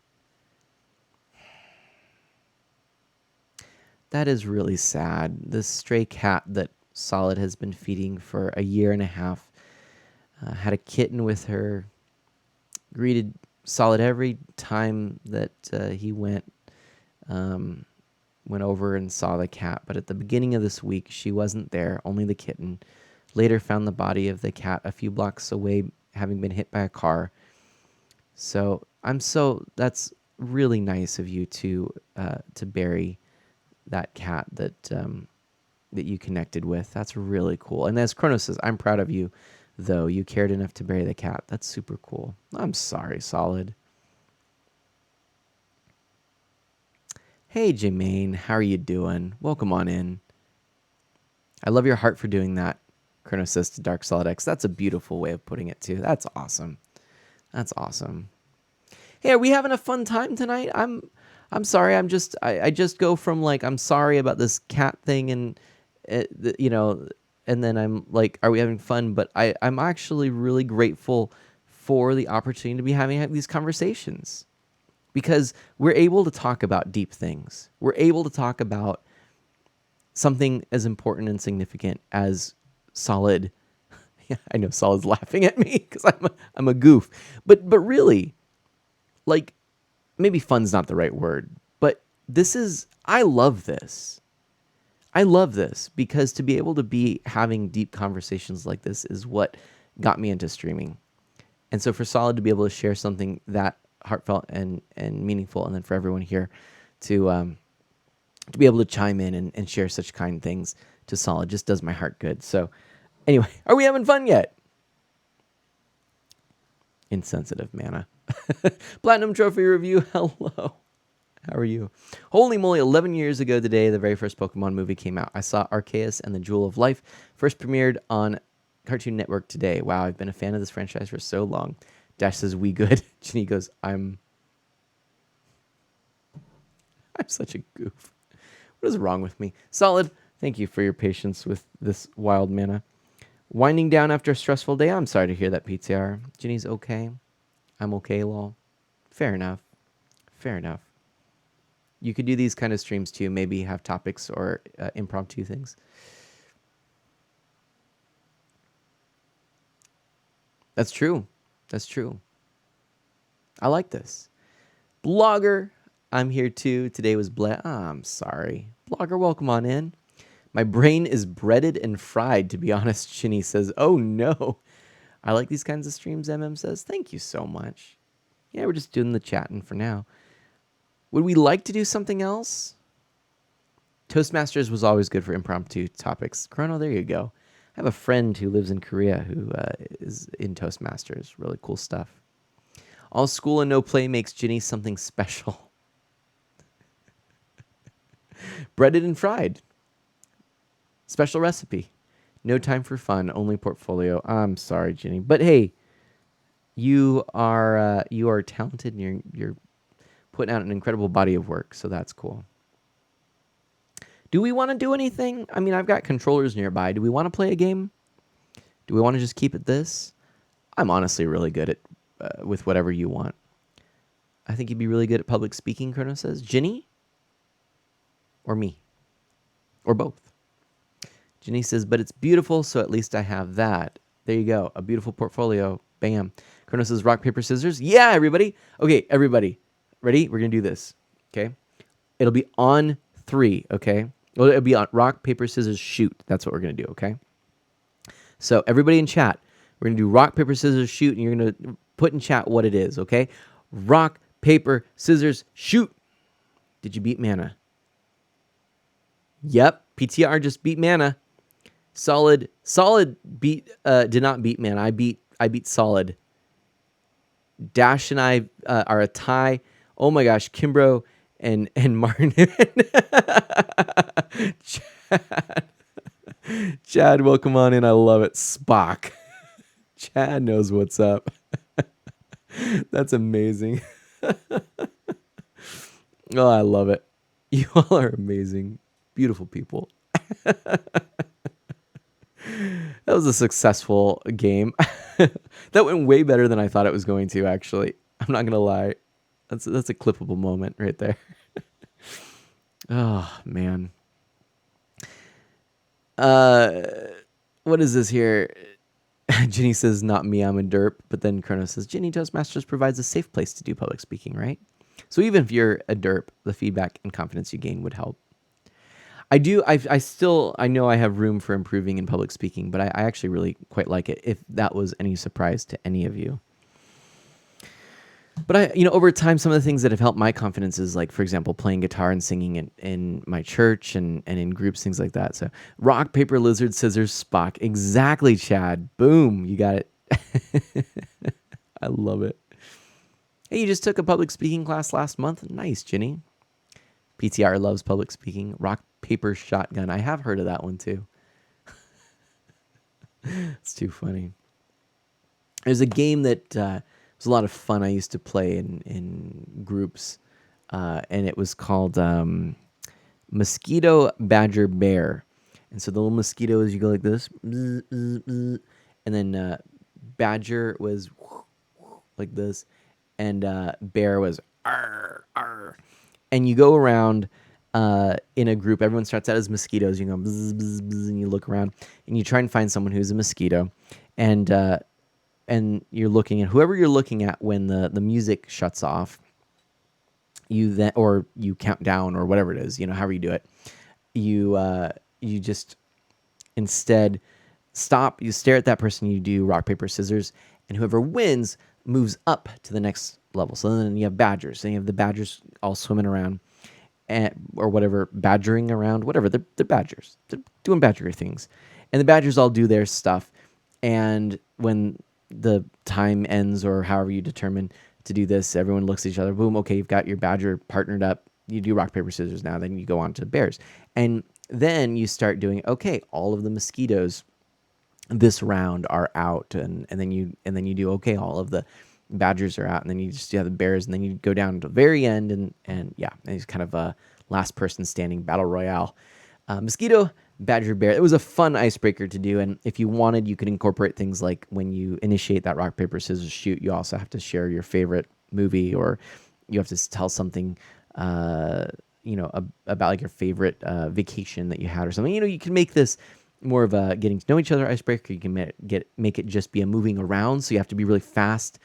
That is really sad. This stray cat that Solid has been feeding for a year and a half had a kitten with her. Greeted Solid every time that he went over and saw the cat. But at the beginning of this week, she wasn't there, only the kitten. Later found the body of the cat a few blocks away, having been hit by a car. So that's really nice of you to bury that cat that you connected with. That's really cool. And as Chronos says, I'm proud of you, though. You cared enough to bury the cat. That's super cool. I'm sorry, Solid. Hey, Jermaine, how are you doing? Welcome on in. I love your heart for doing that, Chronos says to Dark Solid X. That's a beautiful way of putting it, too. That's awesome. That's awesome. Hey, are we having a fun time tonight? I'm sorry. I just go from like, I'm sorry about this cat thing, and and then I'm like, are we having fun? But I'm actually really grateful for the opportunity to be having these conversations, because we're able to talk about deep things. We're able to talk about something as important and significant as Solid. Yeah, I know Solid's laughing at me because I'm a goof, but really, like, maybe fun's not the right word, but I love this. I love this because to be able to be having deep conversations like this is what got me into streaming. And so for Solid to be able to share something that heartfelt and meaningful, and then for everyone here to be able to chime in and share such kind things to Solid just does my heart good. So anyway, are we having fun yet? Insensitive mana. Platinum Trophy Review, hello. How are you? Holy moly, 11 years ago today, the very first Pokemon movie came out. I saw Arceus and the Jewel of Life, first premiered on Cartoon Network today. Wow, I've been a fan of this franchise for so long. Dash says, we good. Ginny goes, I'm such a goof. What is wrong with me? Solid, thank you for your patience with this wild mana. Winding down after a stressful day. I'm sorry to hear that, PTR. Ginny's okay. I'm okay, lol. Fair enough. Fair enough. You could do these kind of streams too. Maybe have topics or impromptu things. That's true. That's true. I like this. Blogger, I'm here too. Today was I'm sorry. Blogger, welcome on in. My brain is breaded and fried, to be honest, Shinny says. Oh no. I like these kinds of streams, MM says. Thank you so much. Yeah, we're just doing the chatting for now. Would we like to do something else? Toastmasters was always good for impromptu topics. Chrono, there you go. I have a friend who lives in Korea who is in Toastmasters. Really cool stuff. All school and no play makes Ginny something special. Breaded and fried. Special recipe. No time for fun, only portfolio. I'm sorry, Ginny. But hey, you are talented and you're putting out an incredible body of work, so that's cool. Do we want to do anything? I mean, I've got controllers nearby. Do we want to play a game? Do we want to just keep it this? I'm honestly really good at with whatever you want. I think you'd be really good at public speaking, Chrono says. Ginny? Or me? Or both? Ginny says, but it's beautiful, so at least I have that. There you go. A beautiful portfolio. Bam. Chrono says, rock, paper, scissors. Yeah, everybody. Okay, everybody. Ready? We're going to do this. Okay? It'll be on 3, okay? Well, it'll be on rock, paper, scissors, shoot. That's what we're going to do, okay? So everybody in chat, we're going to do rock, paper, scissors, shoot, and you're going to put in chat what it is, okay? Rock, paper, scissors, shoot. Did you beat Mana? Yep, PTR just beat Mana. Solid beat did not beat Mana. I beat Solid. Dash and I are a tie. Oh my gosh, Kimbro and Martin. Chad, welcome on in. I love it. Spock. Chad knows what's up. That's amazing. Oh, I love it. You all are amazing. Beautiful people. That was a successful game. That went way better than I thought it was going to, actually. I'm not going to lie. That's a clippable moment right there. Oh, man. What is this here? Ginny says, not me, I'm a derp. But then Chrono says, Ginny Toastmasters provides a safe place to do public speaking, right? So even if you're a derp, the feedback and confidence you gain would help. I know I have room for improving in public speaking, but I actually really quite like it, if that was any surprise to any of you. But over time, some of the things that have helped my confidence is, like, for example, playing guitar and singing in my church and in groups, things like that. So rock, paper, lizard, scissors, Spock. Exactly, Chad. Boom. You got it. I love it. Hey, you just took a public speaking class last month. Nice, Ginny. PTR loves public speaking. Rock, paper, shotgun. I have heard of that one, too. It's too funny. There's a game that was a lot of fun. I used to play in groups, and it was called Mosquito, Badger, Bear. And so the little mosquito is, you go like this, bzz, bzz, bzz, and then Badger was like this, and Bear was arr, arr. And you go around in a group. Everyone starts out as mosquitoes. You go bzz, bzz, bzz, and you look around, and you try and find someone who's a mosquito, and you're looking at whoever you're looking at when the music shuts off. You then, or you count down, or whatever it is, however you do it. You just instead stop. You stare at that person. You do rock, paper, scissors, and whoever wins moves up to the next level. So then you have badgers. Then you have the badgers all swimming around, or whatever, badgering around, whatever. They're badgers. They're doing badger things, and the badgers all do their stuff. And when the time ends, or however you determine to do this, everyone looks at each other. Boom. Okay, you've got your badger partnered up. You do rock, paper, scissors now. Then you go on to bears, and then you start doing, okay, all of the mosquitoes this round are out, and then you do, okay, all of the badgers are out, and then you just have the bears, and then you go down to the very end, and yeah, and it's kind of a last person standing battle royale. Mosquito, badger, bear. It was a fun icebreaker to do, and if you wanted, you could incorporate things like when you initiate that rock, paper, scissors, shoot, you also have to share your favorite movie, or you have to tell something about like your favorite vacation that you had or something. You can make this more of a getting to know each other icebreaker. You can make it just be a moving around, so you have to be really fast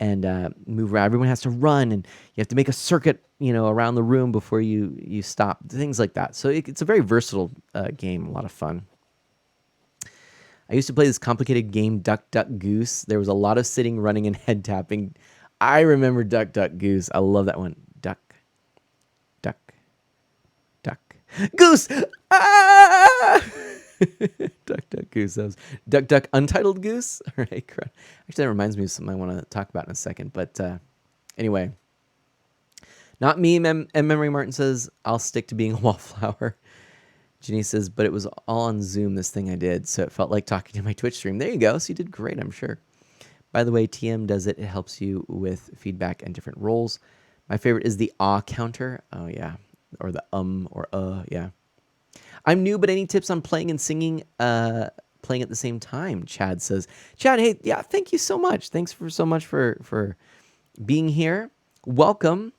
and move around. Everyone has to run, and you have to make a circuit, around the room before you stop. Things like that. So it's a very versatile game. A lot of fun. I used to play this complicated game, Duck Duck Goose. There was a lot of sitting, running, and head tapping. I remember Duck Duck Goose. I love that one. Duck, duck, duck, goose. Ah! Duck Duck Goose. That was Duck Duck Untitled Goose. All right, actually, that reminds me of something I want to talk about in a second. But anyway, not me. And Memory Martin says I'll stick to being a wallflower. Jenny says, but it was all on Zoom, this thing I did, so it felt like talking to my Twitch stream. There you go. So you did great, I'm sure. By the way, TM does it. It helps you with feedback and different roles. My favorite is the counter. Oh, yeah. Or the or yeah. I'm new, but any tips on playing and singing, playing at the same time? Chad says. Chad, hey, yeah, thank you so much. Thanks so much for being here. Welcome.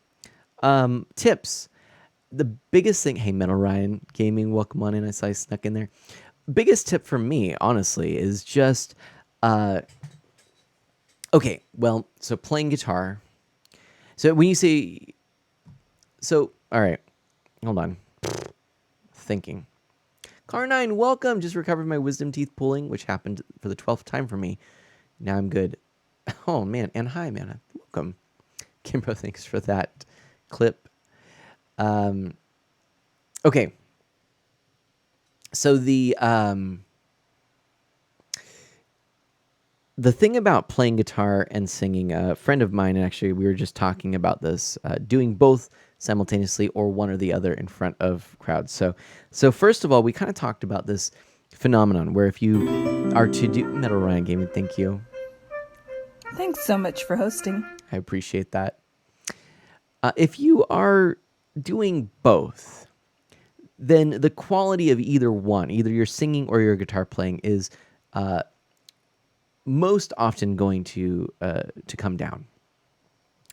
Tips. The biggest thing, hey, Metal Ryan Gaming, welcome on in. I saw you snuck in there. Biggest tip for me, honestly, is just, okay, well, so playing guitar. So when you say, all right, hold on. Thinking. Car9, welcome. Just recovered my wisdom teeth pulling, which happened for the 12th time for me. Now I'm good. Oh, man, and hi, man. Welcome. Kimbo, thanks for that clip. Okay. So the thing about playing guitar and singing, a friend of mine, actually, we were just talking about this, doing both simultaneously or one or the other in front of crowds. So first of all, we kind of talked about this phenomenon where if you are to do Metal Ryan Gaming, thank you. Thanks so much for hosting. I appreciate that. If you are doing both, then the quality of either one, either your singing or your guitar playing, is most often going to come down.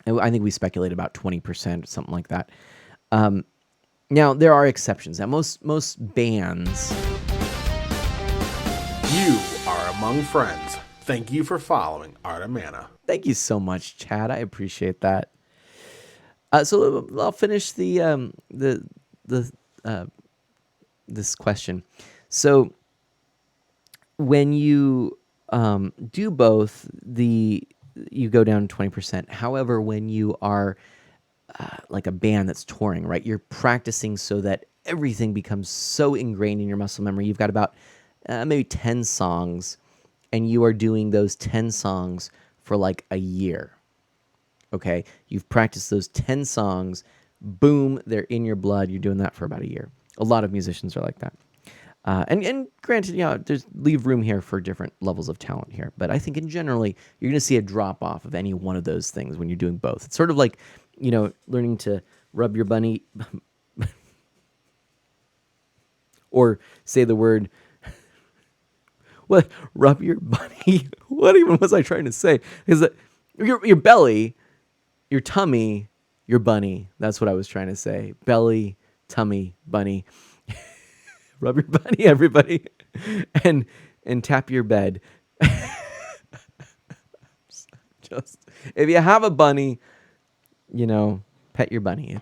I think we speculate about 20%, something like that. Now there are exceptions. Now most bands. You are among friends. Thank you for following Art of Mana. Thank you so much, Chad. I appreciate that. So I'll finish this question. So when you do both, you go down 20%. However, when you are like a band that's touring, right, you're practicing so that everything becomes so ingrained in your muscle memory. You've got about maybe 10 songs, and you are doing those 10 songs for like a year. Okay, you've practiced those 10 songs, boom, they're in your blood. You're doing that for about a year. A lot of musicians are like that. And granted, there's leave room here for different levels of talent here. But I think in generally, you're going to see a drop off of any one of those things when you're doing both. It's sort of like, learning to rub your bunny or say the word, what, rub your bunny? What even was I trying to say? Is that your belly, your tummy, your bunny. That's what I was trying to say. Belly, tummy, bunny. Rub your bunny, everybody, and tap your bed. Just if you have a bunny, pet your bunny.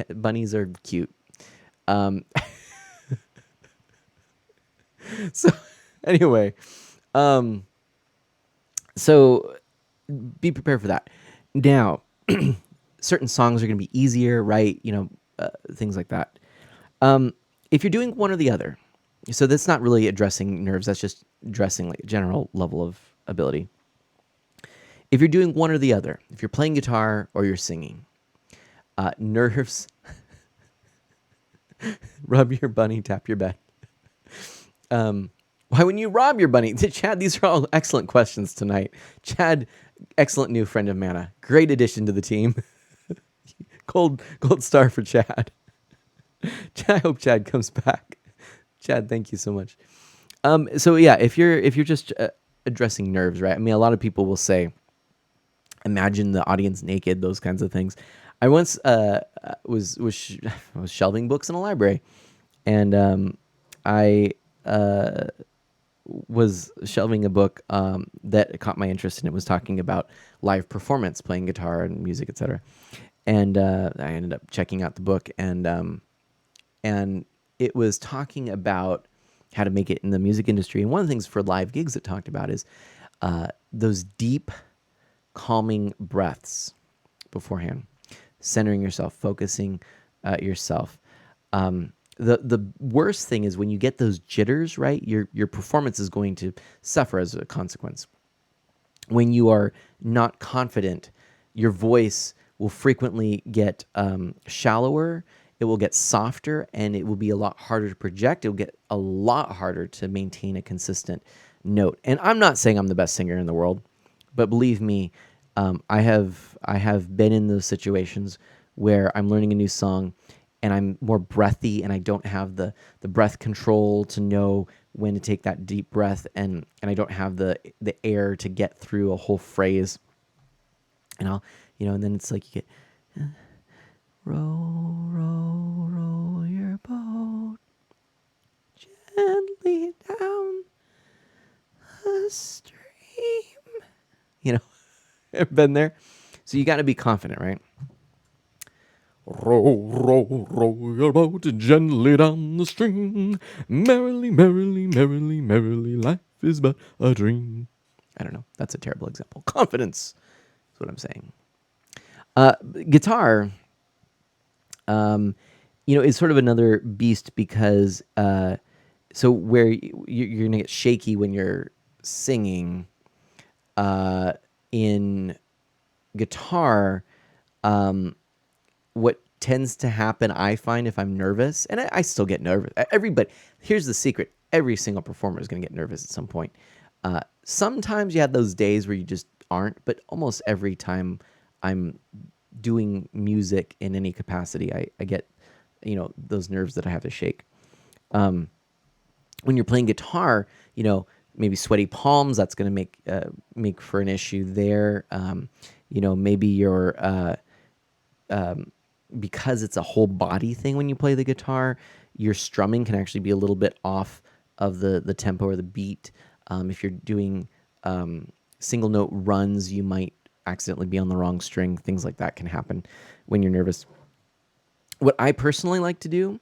Bunnies are cute. So anyway, so be prepared for that. Now, certain songs are going to be easier, right? Things like that. If you're doing one or the other, so that's not really addressing nerves, that's just addressing like general level of ability. If you're doing one or the other, if you're playing guitar or you're singing, nerves, rub your bunny, tap your bed. Why wouldn't you rob your bunny? Chad, these are all excellent questions tonight. Chad, excellent new friend of Mana. Great addition to the team. Gold star for Chad. I hope Chad comes back. Chad, thank you so much. So yeah, if you're just addressing nerves, right? I mean, a lot of people will say, imagine the audience naked, those kinds of things. I once was shelving books in a library, and I was shelving a book that caught my interest, and it was talking about live performance, playing guitar and music, etc. And I ended up checking out the book, and it was talking about how to make it in the music industry. And one of the things for live gigs it talked about is those deep, calming breaths beforehand, centering yourself, focusing yourself. The worst thing is when you get those jitters, right? Your performance is going to suffer as a consequence. When you are not confident, your voice will frequently get shallower, it will get softer, and it will be a lot harder to project. It will get a lot harder to maintain a consistent note. And I'm not saying I'm the best singer in the world, but believe me, I have been in those situations where I'm learning a new song and I'm more breathy and I don't have the breath control to know when to take that deep breath, and I don't have the air to get through a whole phrase. And and then it's like you get row, row, row your boat gently down the stream. You know, I've been there. So you got to be confident, right? Row, row, row your boat gently down the stream. Merrily, merrily, merrily, merrily, life is but a dream. I don't know. That's a terrible example. Confidence is what I'm saying. Guitar, is sort of another beast because so where you're gonna get shaky when you're singing in guitar. What tends to happen, I find, if I'm nervous, and I still get nervous. Everybody, here's the secret: every single performer is going to get nervous at some point. Sometimes you have those days where you just aren't, but almost every time I'm doing music in any capacity, I get, those nerves that I have to shake. When you're playing guitar, maybe sweaty palms. That's going to make for an issue there. Maybe you're because it's a whole body thing when you play the guitar, your strumming can actually be a little bit off of the tempo or the beat. If you're doing single note runs, you might accidentally be on the wrong string. Things like that can happen when you're nervous. What I personally like to do,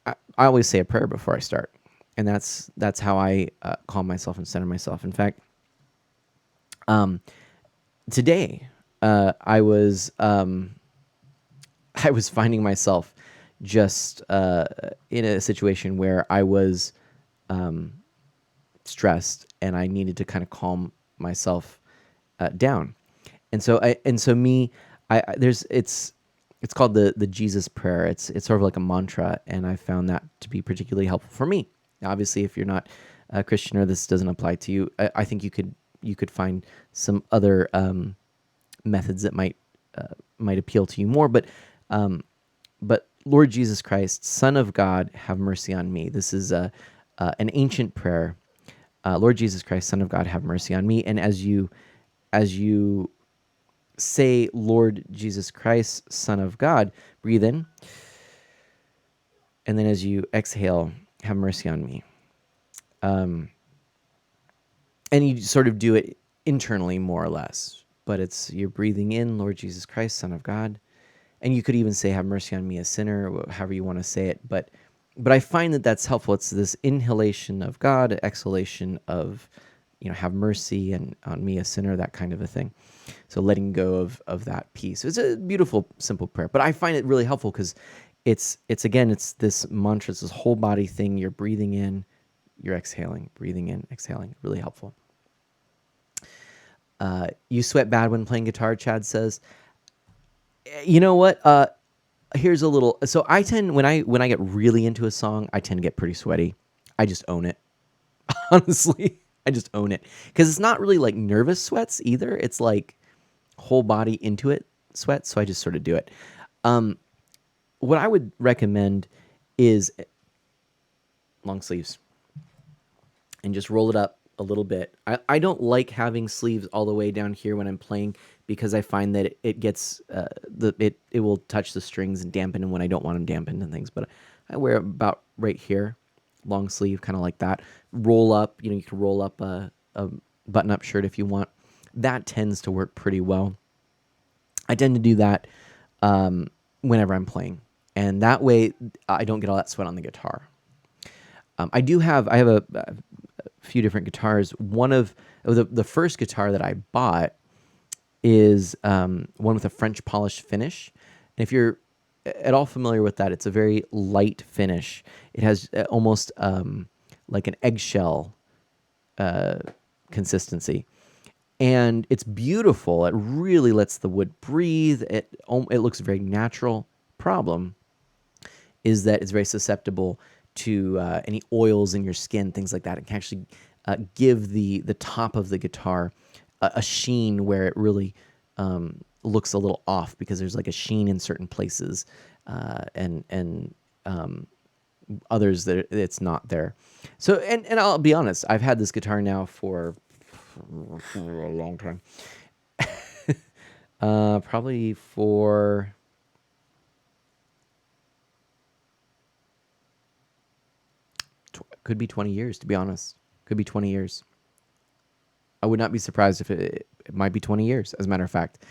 I always say a prayer before I start, and that's how I calm myself and center myself. In fact, today I was finding myself just in a situation where I was stressed and I needed to kind of calm myself down. And so it's called the Jesus prayer. It's sort of like a mantra, and I found that to be particularly helpful for me. Now, obviously, if you're not a Christian or this doesn't apply to you, I think you could find some other methods that might appeal to you more. But Lord Jesus Christ, Son of God, have mercy on me. This is an ancient prayer. Lord Jesus Christ, Son of God, have mercy on me. And as you say, Lord Jesus Christ, Son of God, breathe in. And then as you exhale, have mercy on me. And you sort of do it internally, more or less. But you're breathing in, Lord Jesus Christ, Son of God. And you could even say, have mercy on me, a sinner, or however you want to say it. But I find that that's helpful. It's this inhalation of God, exhalation of, have mercy and on me, a sinner, that kind of a thing. So letting go of that piece. It's a beautiful, simple prayer. But I find it really helpful because it's this mantra, it's this whole body thing. You're breathing in, you're exhaling, breathing in, exhaling. Really helpful. You sweat bad when playing guitar, Chad says. You know what? Here's a little. So I tend when I get really into a song, I tend to get pretty sweaty. I just own it. Honestly, I just own it because it's not really like nervous sweats either. It's like whole body into it sweats. So I just sort of do it. What I would recommend is long sleeves and just roll it up a little bit. I don't like having sleeves all the way down here when I'm playing because I find that it gets it will touch the strings and dampen them when I don't want them dampened and things. But I wear it about right here, long sleeve, kind of like that. Roll up, you can roll up a button-up shirt if you want. That tends to work pretty well. I tend to do that whenever I'm playing, and that way I don't get all that sweat on the guitar. I have a few different guitars. One of the first guitar that I bought is one with a French polished finish. And if you're at all familiar with that, it's a very light finish. It has almost like an eggshell consistency, and it's beautiful. It really lets the wood breathe. It looks very natural. Problem is that it's very susceptible to any oils in your skin, things like that. It can actually give the top of the guitar a sheen where it really looks a little off because there's like a sheen in certain places and others that it's not there. So and I'll be honest, I've had this guitar now for a long time. Probably for could be 20 years, to be honest. Could be 20 years. I would not be surprised if it might be 20 years, as a matter of fact.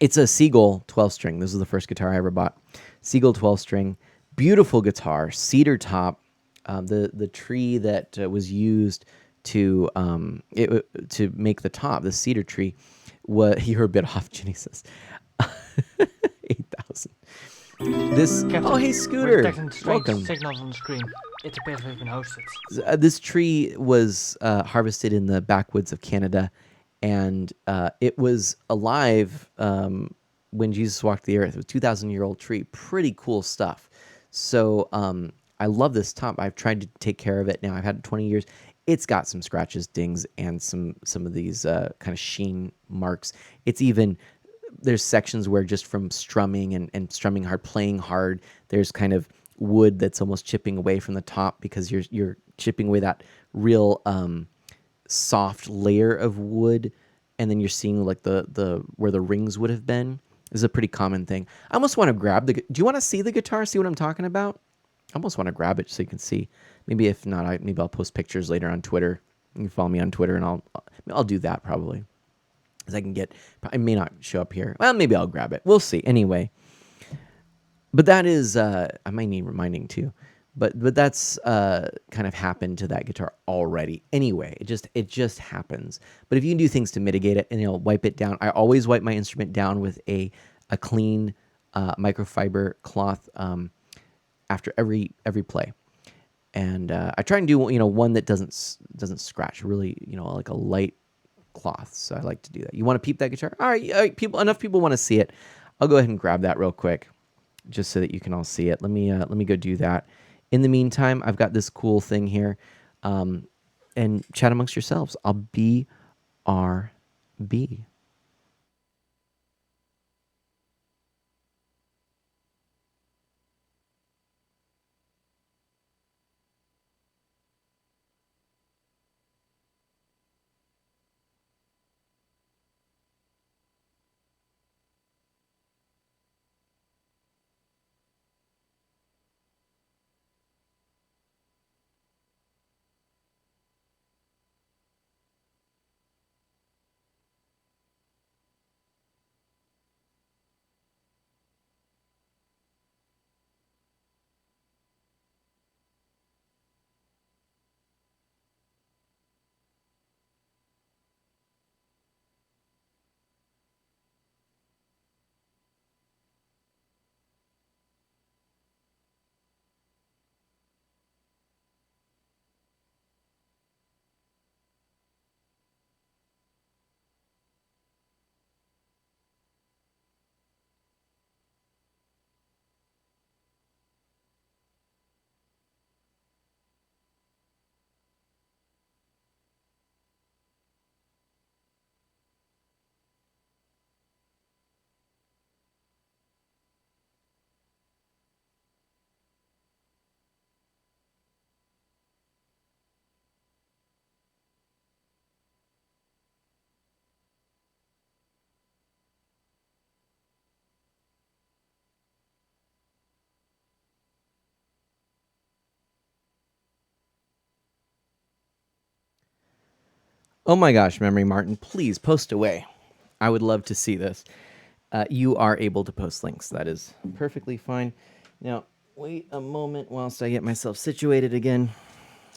It's a Seagull 12 string. This is the first guitar I ever bought. Seagull 12 string. Beautiful guitar, cedar top. The tree that was used to to make the top, the cedar tree, you're a bit off, Jenny says. 8,000. This Captain, oh hey we're Scooter, detecting strange welcome. signals on the screen. It appears we've been hosted. This tree was harvested in the backwoods of Canada, and it was alive when Jesus walked the earth. It was a 2,000-year-old tree. Pretty cool stuff. So I love this top. I've tried to take care of it now. I've had it 20 years. It's got some scratches, dings, and some of these kind of sheen marks. It's even there's sections where just from strumming and strumming hard, playing hard, there's kind of wood that's almost chipping away from the top because you're chipping away that real soft layer of wood, and then you're seeing like the where the rings would have been. This is a pretty common thing. I almost want to grab the. Do you want to see the guitar? See what I'm talking about? I almost want to grab it so you can see. Maybe if not, maybe I'll post pictures later on Twitter. You can follow me on Twitter, and I'll do that probably. Because I can get. I may not show up here. Well, maybe I'll grab it. We'll see. Anyway, but that is. I might need reminding too. But that's kind of happened to that guitar already. Anyway, it just happens. But if you can do things to mitigate it, and wipe it down. I always wipe my instrument down with a clean microfiber cloth after every play, and I try and do one that doesn't scratch. Really, like a light cloth. So I like to do that. You want to peep that guitar? All right, enough people want to see it. I'll go ahead and grab that real quick, just so that you can all see it. Let me go do that. In the meantime, I've got this cool thing here, and chat amongst yourselves. I'll BRB. Oh my gosh, Memory Martin, please post away. I would love to see this. You are able to post links. That is perfectly fine. Now, wait a moment whilst I get myself situated again,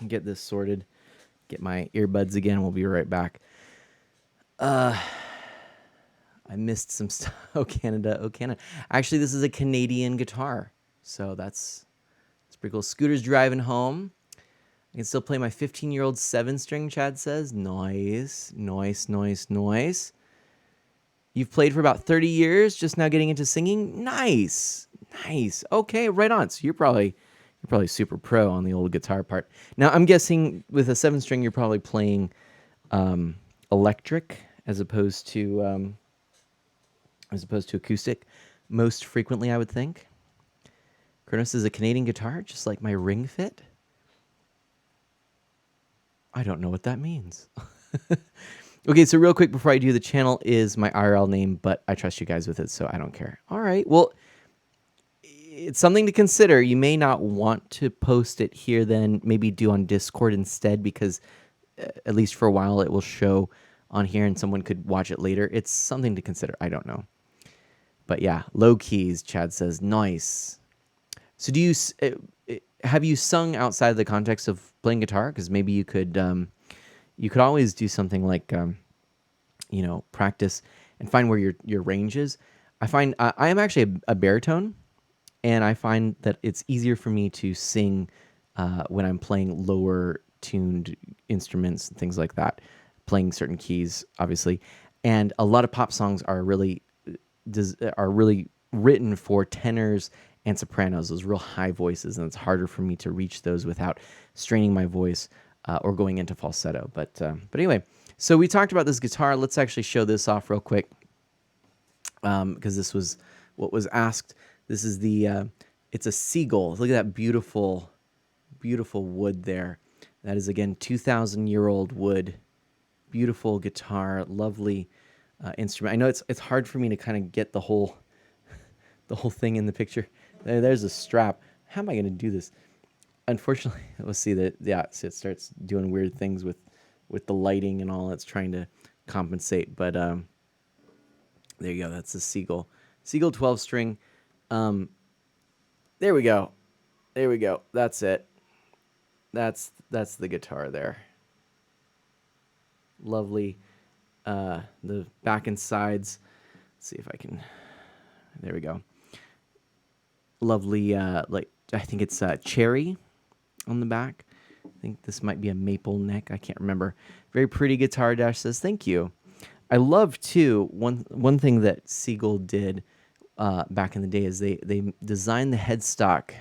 get this sorted, get my earbuds again. We'll be right back. I missed some stuff. Oh, Canada. Oh, Canada. Actually, this is a Canadian guitar. So that's pretty cool. Scooter's driving home. I can still play my 15-year-old 7-string, Chad says. Nice, nice, nice, nice. You've played for about 30 years, just now getting into singing? Nice, nice. Okay, right on. So you're probably super pro on the old guitar part. Now, I'm guessing with a 7-string, you're probably playing electric as opposed to acoustic most frequently, I would think. Kronos is a Canadian guitar, just like my Ring Fit. I don't know what that means. Okay, so real quick before I do, the channel is my IRL name, but I trust you guys with it, so I don't care. All right, well, it's something to consider. You may not want to post it here then, maybe do on Discord instead, because at least for a while it will show on here and someone could watch it later. It's something to consider. I don't know. But yeah, low keys, Chad says. Nice. So do you have you sung outside of the context of playing guitar? Because maybe you could always do something like practice and find where your range is. I find I am actually a baritone, and I find that it's easier for me to sing when I'm playing lower tuned instruments and things like that, playing certain keys, obviously. And a lot of pop songs are really written for tenors and sopranos, those real high voices, and it's harder for me to reach those without straining my voice or going into falsetto. But anyway, so we talked about this guitar. Let's actually show this off real quick because this was what was asked. This is it's a Seagull. Look at that beautiful, beautiful wood there. That is, again, 2,000-year-old wood. Beautiful guitar, lovely instrument. I know it's hard for me to kind of get the whole thing in the picture. There's a strap. How am I going to do this? Unfortunately, let's see that. Yeah, so it starts doing weird things with the lighting and all. It's trying to compensate, but there you go. That's a Seagull 12-string. There we go. There we go. That's it. That's the guitar there. Lovely. The back and sides. Let's see if I can. There we go. Lovely. Like I think it's cherry on the back. I think this might be a maple neck. I can't remember. Very pretty guitar. Dash says thank you. I love too one thing that Seagull did back in the day is they designed the headstock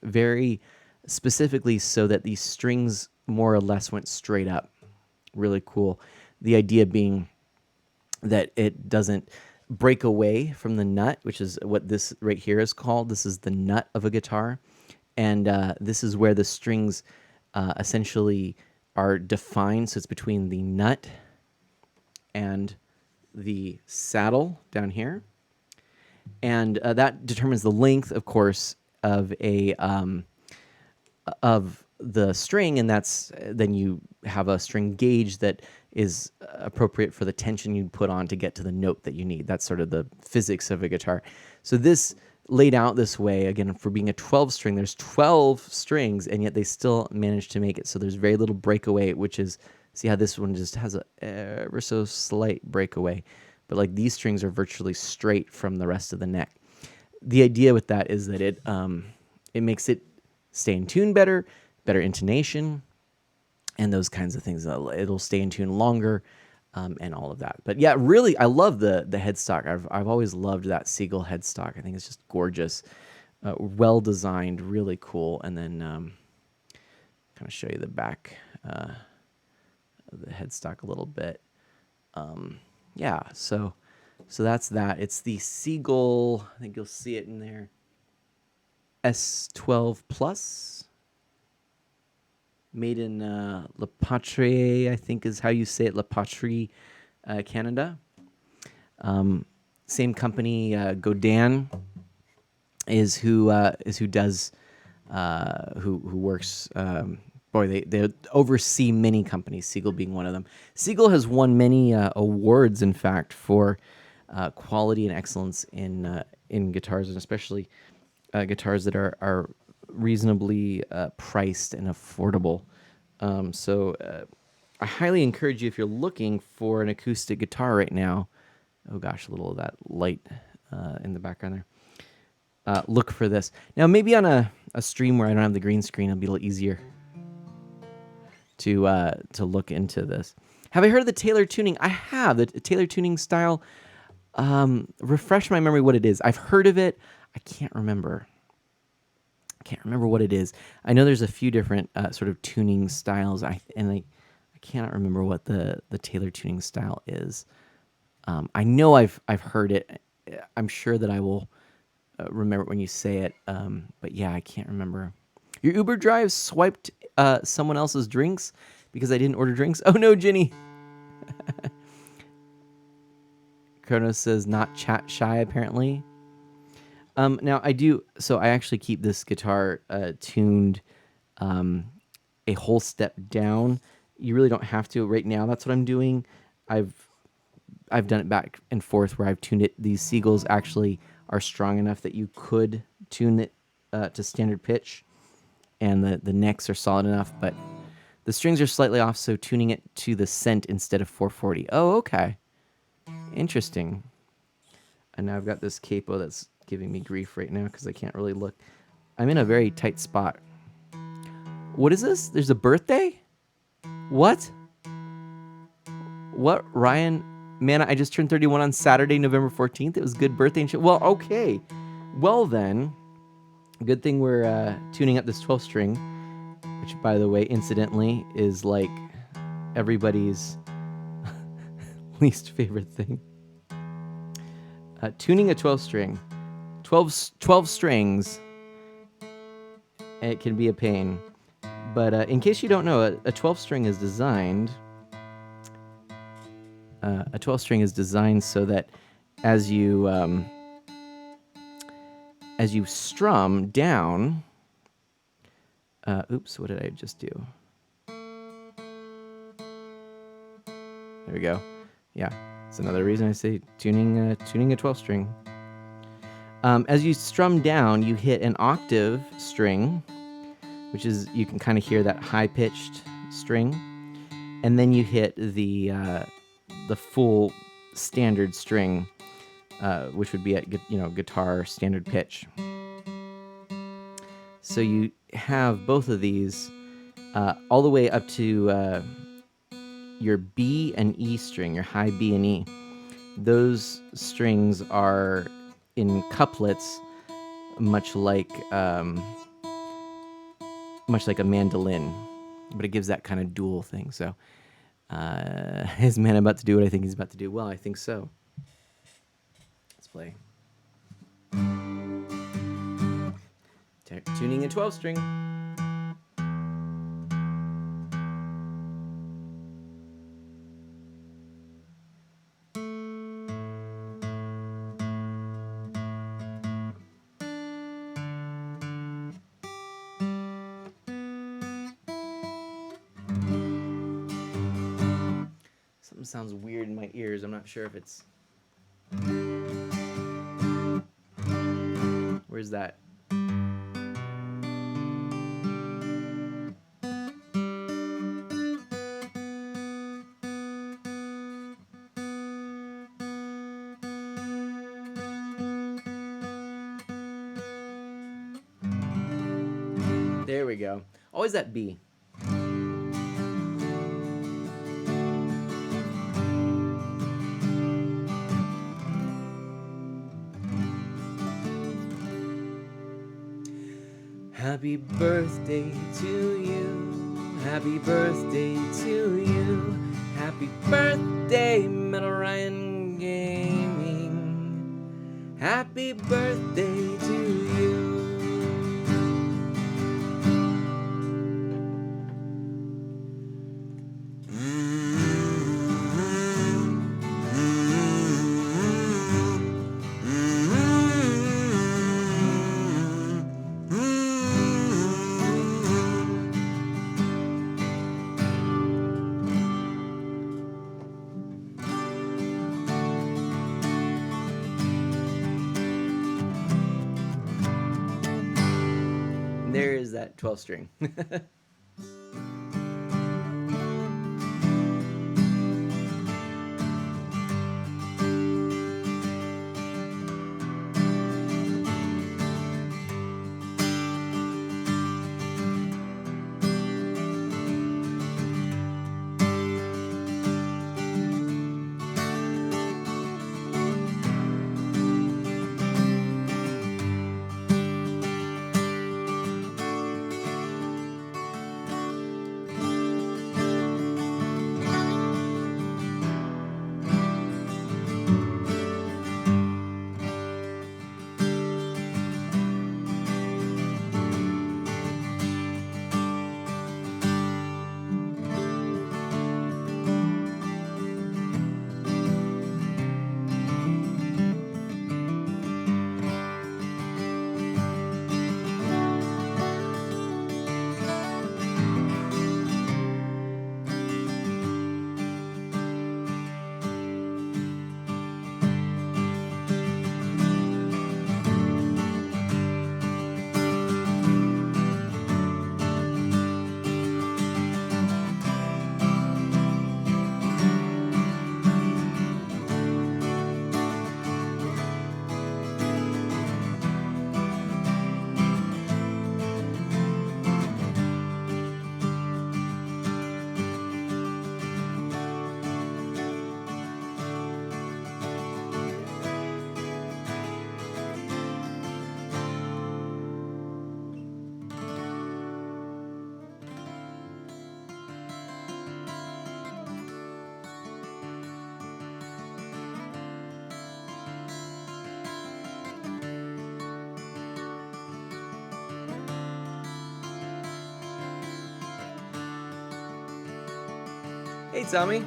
very specifically so that these strings more or less went straight up. Really cool. The idea being that it doesn't break away from the nut, which is what this right here is called. This is the nut of a guitar. And this is where the strings essentially are defined. So it's between the nut and the saddle down here. And that determines the length, of course, of the string, and that's then you have a string gauge that is appropriate for the tension you'd put on to get to the note that you need. That's sort of the physics of a guitar. So this laid out this way, again, for being a 12-string, there's 12 strings, and yet they still manage to make it so there's very little breakaway, which is, see how this one just has a ever so slight breakaway, but like these strings are virtually straight from the rest of the neck. The idea with that is that it makes it stay in tune better intonation, and those kinds of things. It'll stay in tune longer, and all of that. But yeah, really, I love the headstock. I've always loved that Seagull headstock. I think it's just gorgeous, well designed, really cool. And then kind of show you the back of the headstock a little bit. Yeah, so that's that. It's the Seagull. I think you'll see it in there. S12 Plus. Made in La Patrie, I think is how you say it, La Patrie, Canada. Same company, Godin, is who does who works boy, they oversee many companies, Siegel being one of them. Siegel has won many awards, in fact, for quality and excellence in guitars, and especially guitars that are reasonably priced and affordable. So I highly encourage you, if you're looking for an acoustic guitar right now. Oh gosh, a little of that light in the background there. Look for this. Now, maybe on a stream where I don't have the green screen, it'll be a little easier to look into this. Have I heard of the Taylor tuning? I have. The Taylor tuning style. Refresh my memory what it is. I've heard of it. I can't remember. What it is. I know there's a few different sort of tuning styles. I cannot remember what the Taylor tuning style is. I know I've heard it. I'm sure that I will remember it when you say it. But yeah, I can't remember. Your Uber drive swiped someone else's drinks because I didn't order drinks. Oh no, Ginny. Kronos says not chat shy apparently. Now I do. So I actually keep this guitar tuned a whole step down. You really don't have to right now. That's what I'm doing. I've done it back and forth where I've tuned it. These Siegels actually are strong enough that you could tune it to standard pitch, and the necks are solid enough, but the strings are slightly off, so tuning it to the cent instead of 440. Oh, okay. Interesting. And now I've got this capo that's giving me grief right now because I can't really look. I'm in a very tight spot. What is this? There's a birthday? What? What, Ryan? Man, I just turned 31 on Saturday, November 14th. It was a good birthday and shit. Well, okay. Well, then, good thing we're tuning up this 12 string, which, by the way, incidentally, is like everybody's least favorite thing. Tuning a 12 string. 12 strings, it can be a pain. But in case you don't know, a 12 string is designed... a 12 string is designed so that as you strum down, oops, what did I just do? There we go. Yeah, it's another reason I say tuning a 12 string. As you strum down, you hit an octave string, which is, you can kind of hear that high pitched string, and then you hit the full standard string, which would be at guitar standard pitch. So you have both of these all the way up to your B and E string, your high B and E. Those strings are in couplets, much like a mandolin, but it gives that kind of dual thing. So. Is man about to do what I think he's about to do? Well, I think so. Let's play. Tuning a 12 string. Something sounds weird in my ears. I'm not sure if it's... Where's that? There we go. Always that B. Happy birthday to you. Happy birthday to you. Happy birthday, Metal Ryan Gaming. Happy birthday to you. that 12 string. Hey, Tommy.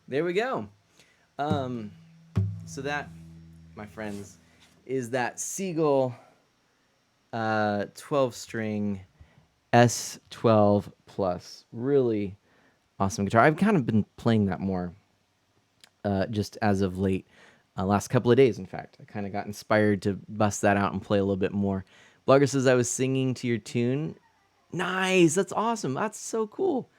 There we go. So that, my friends, is that Seagull 12 string S12 plus. Really awesome guitar. I've kind of been playing that more just as of late. Last couple of days, in fact. I kind of got inspired to bust that out and play a little bit more. Blogger says I was singing to your tune. Nice. That's awesome. That's so cool.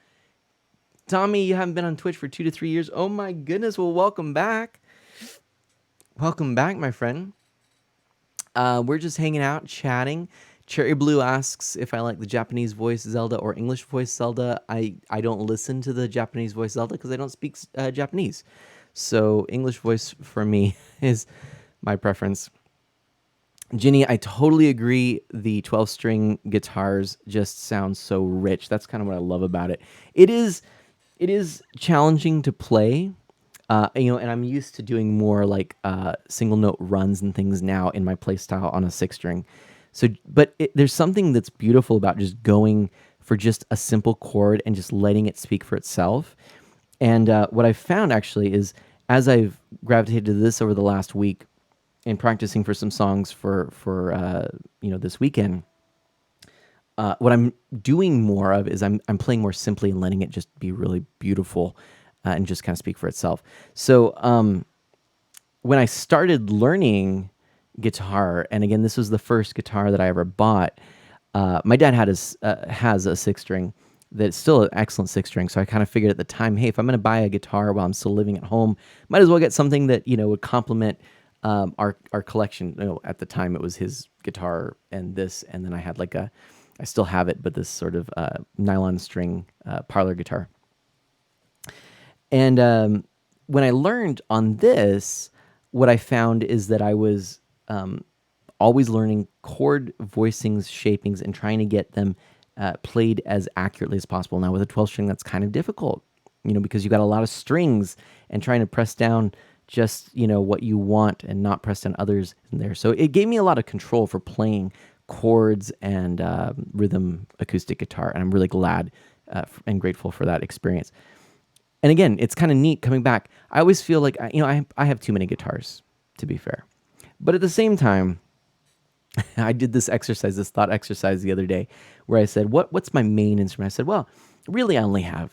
Tommy, you haven't been on Twitch for 2 to 3 years. Oh my goodness. Well, welcome back. Welcome back, my friend. We're just hanging out, chatting. Cherry Blue asks if I like the Japanese voice Zelda or English voice Zelda. I don't listen to the Japanese voice Zelda because I don't speak Japanese. So English voice for me is my preference. Ginny, I totally agree. The 12-string guitars just sound so rich. That's kind of what I love about it. It is challenging to play, and I'm used to doing more like single note runs and things now in my play style on a 6-string. So, but there's something that's beautiful about just going for just a simple chord and just letting it speak for itself. And what I've found actually is as I've gravitated to this over the last week and practicing for some songs for this weekend, what I'm doing more of is I'm playing more simply and letting it just be really beautiful and just kind of speak for itself. So when I started learning guitar, and again, this was the first guitar that I ever bought. My dad has a 6-string that's still an excellent 6-string. So I kind of figured at the time, hey, if I'm going to buy a guitar while I'm still living at home, might as well get something that would complement our collection. At the time, it was his guitar and this, and then I had I still have it, but this sort of nylon string parlor guitar. And when I learned on this, what I found is that I was always learning chord voicings, shapings, and trying to get them played as accurately as possible. Now, with a 12-string, that's kind of difficult, because you got a lot of strings and trying to press down just, what you want and not press down others in there. So it gave me a lot of control for playing chords and rhythm acoustic guitar, and I'm really glad and grateful for that experience. And again, it's kind of neat coming back. I always feel like, I have too many guitars, to be fair. But at the same time, I did this thought exercise the other day where I said, what's my main instrument? I said, well, really I only have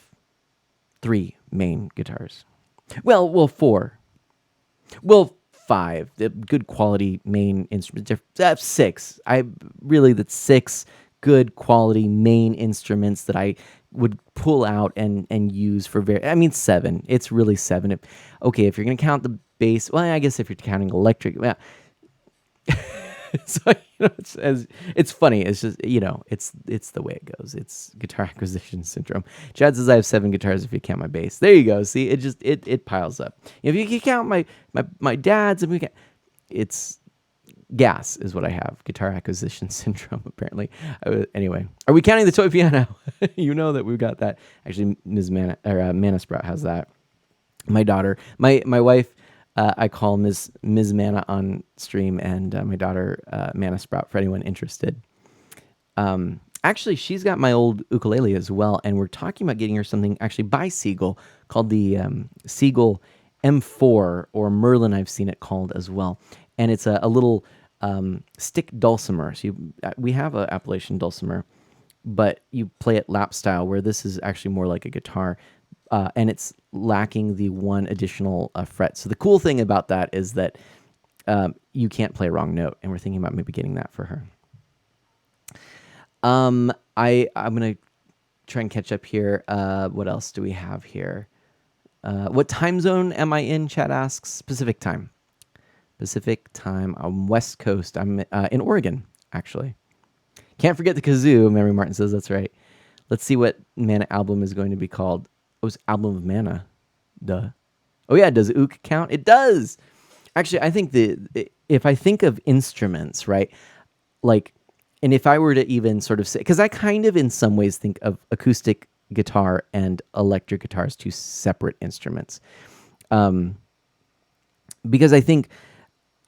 three main guitars. Well, four. Well, five. The good quality main instruments. Six. That's six good quality main instruments that I would pull out and use for seven. It's really seven. Okay, if you're gonna count the bass, well, I guess if you're counting electric, yeah. So it's funny. It's just it's the way it goes. It's guitar acquisition syndrome. Chad says I have 7 guitars if you count my bass. There you go. See, it piles up. If you can count my dad's, and it's gas is what I have. Guitar acquisition syndrome. Apparently. Anyway, are we counting the toy piano? You know that we've got that. Actually, Ms. Mana Sprout has that. My daughter, my wife. I call Ms. Mana on stream, and my daughter Mana Sprout for anyone interested. Actually, she's got my old ukulele as well, and we're talking about getting her something actually by Siegel called the Siegel M4 or Merlin. I've seen it called as well, and it's a little stick dulcimer. So we have an Appalachian dulcimer, but you play it lap style, where this is actually more like a guitar. And it's lacking the one additional fret. So the cool thing about that is that you can't play a wrong note, and we're thinking about maybe getting that for her. I'm gonna try and catch up here. What else do we have here? What time zone am I in? Chat asks. Pacific time. Pacific time. I'm West Coast. I'm in Oregon, actually. Can't forget the kazoo. Mary Martin says that's right. Let's see what Mana album is going to be called. Oh, it's Album of Mana. Duh. Oh yeah, does ook count? It does. Actually, I think if I think of instruments, right, like, and if I were to even sort of say, because I kind of in some ways think of acoustic guitar and electric guitar as two separate instruments, because I think,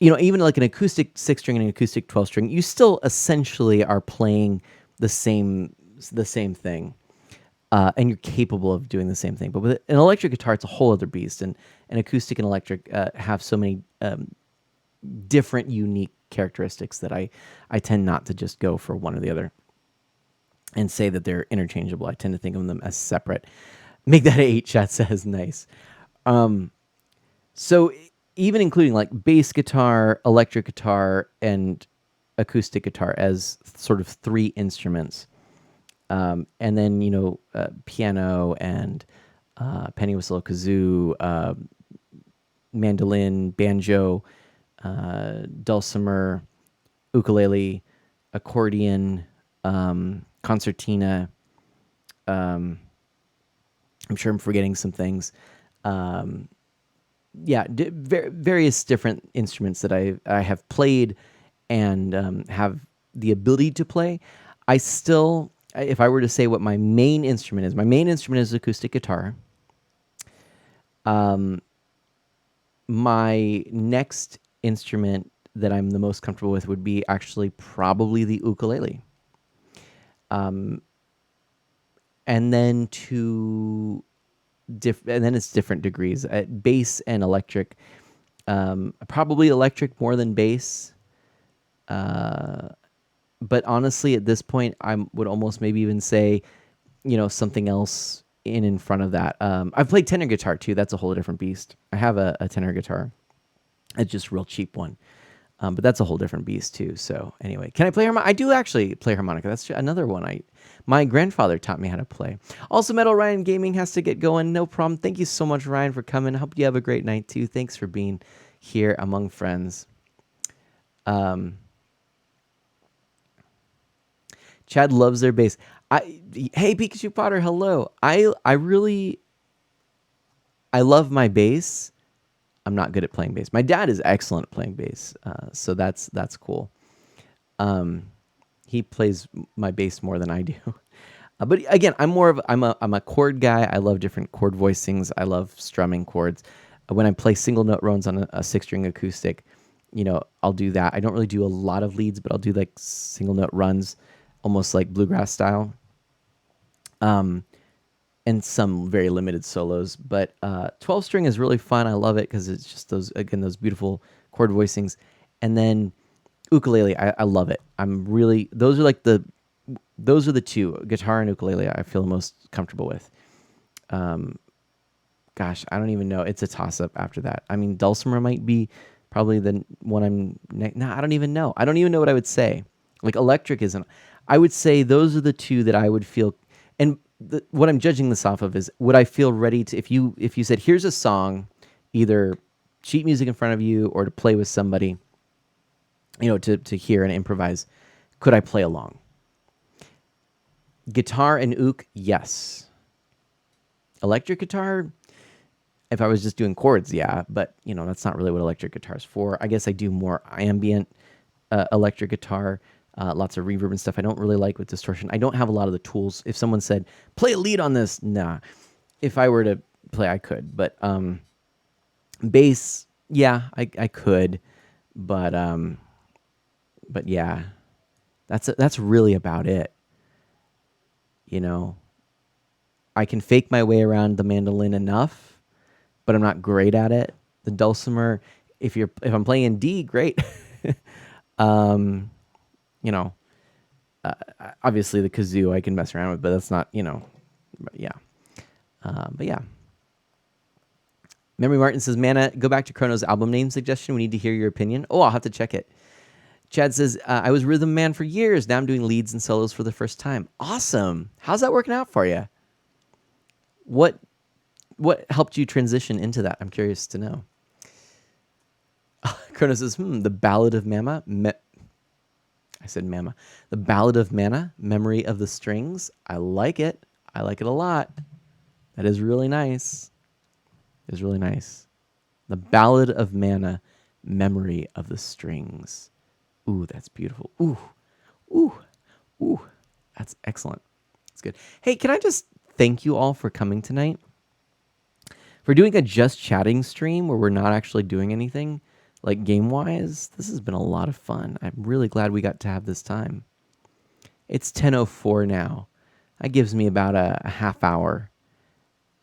even like an acoustic 6-string and an acoustic 12-string, you still essentially are playing the same thing. And you're capable of doing the same thing. But with an electric guitar, it's a whole other beast. And acoustic and electric have so many different, unique characteristics that I tend not to just go for one or the other and say that they're interchangeable. I tend to think of them as separate. Make that 8, chat says. Nice. So even including like bass guitar, electric guitar, and acoustic guitar as sort of 3 instruments, and then piano and penny whistle, kazoo, mandolin, banjo, dulcimer, ukulele, accordion, concertina. I'm sure I'm forgetting some things. Various different instruments that I have played and have the ability to play. I still, if I were to say what my main instrument is acoustic guitar. My next instrument that I'm the most comfortable with would be actually probably the ukulele. And then it's different degrees. Bass and electric. Probably electric more than bass. But honestly, at this point, I would almost maybe even say, something else in front of that. I've played tenor guitar too. That's a whole different beast. I have a tenor guitar. It's just a real cheap one. But that's a whole different beast too. So anyway, can I play harmonica? I do actually play harmonica. That's another one my grandfather taught me how to play. Also, Metal Ryan Gaming has to get going. No problem. Thank you so much, Ryan, for coming. I hope you have a great night too. Thanks for being here among friends. Chad loves their bass. Hey, Pikachu Potter, hello. I love my bass. I'm not good at playing bass. My dad is excellent at playing bass, so that's cool. He plays my bass more than I do. But again, I'm a chord guy. I love different chord voicings. I love strumming chords. When I play single note runs on a 6-string acoustic, I'll do that. I don't really do a lot of leads, but I'll do like single note runs, almost like bluegrass style. And some very limited solos, but 12-string is really fun. I love it because it's just those beautiful chord voicings. And then ukulele, I love it. Those are the two, guitar and ukulele, I feel most comfortable with. gosh, I don't even know. It's a toss up after that. I mean, dulcimer might be probably the one I'm. No, I don't even know. I don't even know what I would say. Like electric isn't. I would say those are the two that I would feel. And what I'm judging this off of is would I feel ready to if you said here's a song, either sheet music in front of you or to play with somebody, to hear and improvise, could I play along? Guitar and ook, yes. Electric guitar, if I was just doing chords, yeah, but that's not really what electric guitar is for. I guess I do more ambient electric guitar, lots of reverb and stuff. I don't really like with distortion. I don't have a lot of the tools. If someone said play a lead on this, nah. If I were to play, I could, but bass, yeah, I could, but yeah, that's really about it. I can fake my way around the mandolin enough, but I'm not great at it. The dulcimer, if I'm playing in D, great. um, you know, obviously the kazoo I can mess around with, but that's not, but yeah. But yeah. Memory Martin says, Mana, go back to Chrono's album name suggestion. We need to hear your opinion. Oh, I'll have to check it. Chad says, I was rhythm man for years. Now I'm doing leads and solos for the first time. Awesome. How's that working out for you? What helped you transition into that? I'm curious to know. Chrono says, the Ballad of Mama. I said Mama. The Ballad of Mana, Memory of the Strings. I like it. I like it a lot. That is really nice. It is really nice. The Ballad of Mana, Memory of the Strings. Ooh, that's beautiful. Ooh. That's excellent. That's good. Hey, can I just thank you all for coming tonight? For doing a just chatting stream where we're not actually doing anything, like game-wise. This has been a lot of fun. I'm really glad we got to have this time. It's 10:04 now. That gives me about a half hour.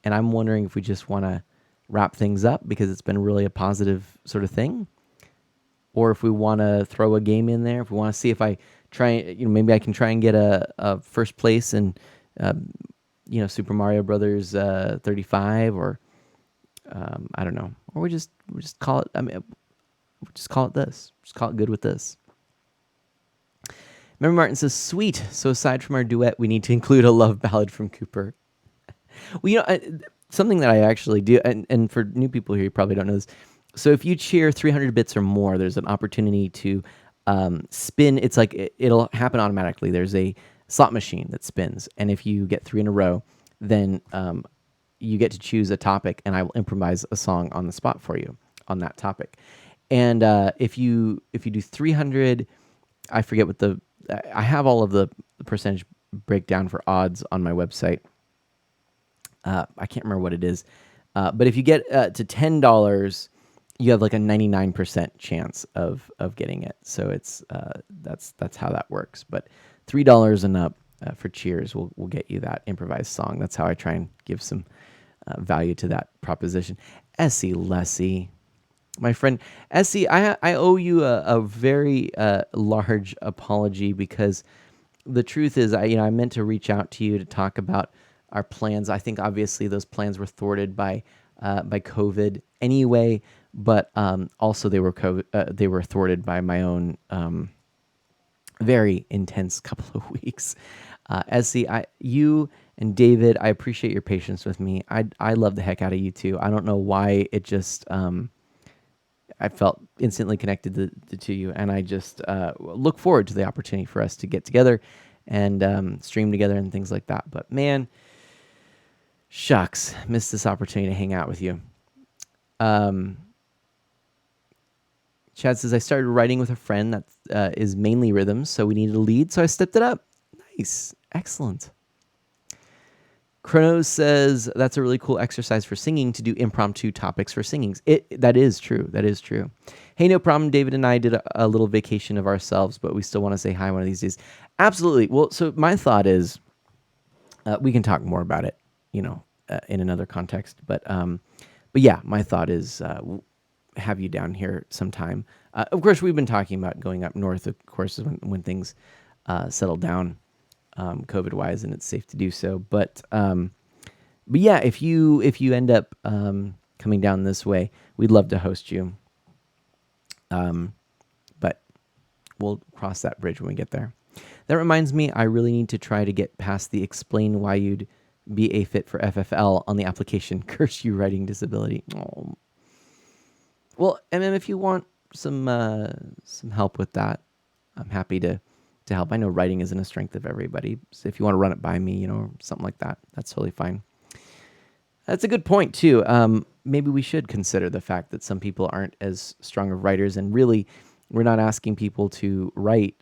And I'm wondering if we just want to wrap things up because it's been really a positive sort of thing. Or if we want to throw a game in there, if we want to see if I try, maybe I can try and get a first place in, Super Mario Brothers 35, or I don't know, or we just call it. We just call it this. Just call it good with this. Memory Martin says, "Sweet." So aside from our duet, we need to include a love ballad from Cooper. Well, something that I actually do, and for new people here, you probably don't know this. So if you cheer 300 bits or more, there's an opportunity to spin. It's like it'll happen automatically. There's a slot machine that spins, and if you get 3 in a row, then you get to choose a topic, and I will improvise a song on the spot for you on that topic. And if you do 300, I forget what I have all of the percentage breakdown for odds on my website. I can't remember what it is, but if you get to $10. You have like a 99% chance of getting it. So it's that's how that works. But $3 and up for cheers will get you that improvised song. That's how I try and give some value to that proposition. Essie Lessie, my friend Essie, I owe you a very large apology because the truth is I meant to reach out to you to talk about our plans. I think obviously those plans were thwarted by COVID anyway. But also they were thwarted by my own very intense couple of weeks. Essie, you and David, I appreciate your patience with me. I love the heck out of you too. I don't know why it just I felt instantly connected to you, and I just look forward to the opportunity for us to get together and stream together and things like that. But man, shucks, missed this opportunity to hang out with you. Chad says, I started writing with a friend that is mainly rhythms, so we needed a lead, so I stepped it up. Nice. Excellent. Chrono says, that's a really cool exercise for singing, to do impromptu topics for singings. That is true. That is true. Hey, no problem. David and I did a little vacation of ourselves, but we still want to say hi one of these days. Absolutely. Well, so my thought is we can talk more about it, in another context. But yeah, my thought is have you down here sometime. Of course, we've been talking about going up north, of course, when things settle down, COVID-wise, and it's safe to do so. But But yeah, if you end up coming down this way, we'd love to host you. But we'll cross that bridge when we get there. That reminds me, I really need to try to get past the explain why you'd be a fit for FFL on the application. Curse you, writing disability. Oh. Well, and then if you want some help with that, I'm happy to help. I know writing isn't a strength of everybody, so if you want to run it by me, something like that, that's totally fine. That's a good point too. Maybe we should consider the fact that some people aren't as strong of writers, and really, we're not asking people to write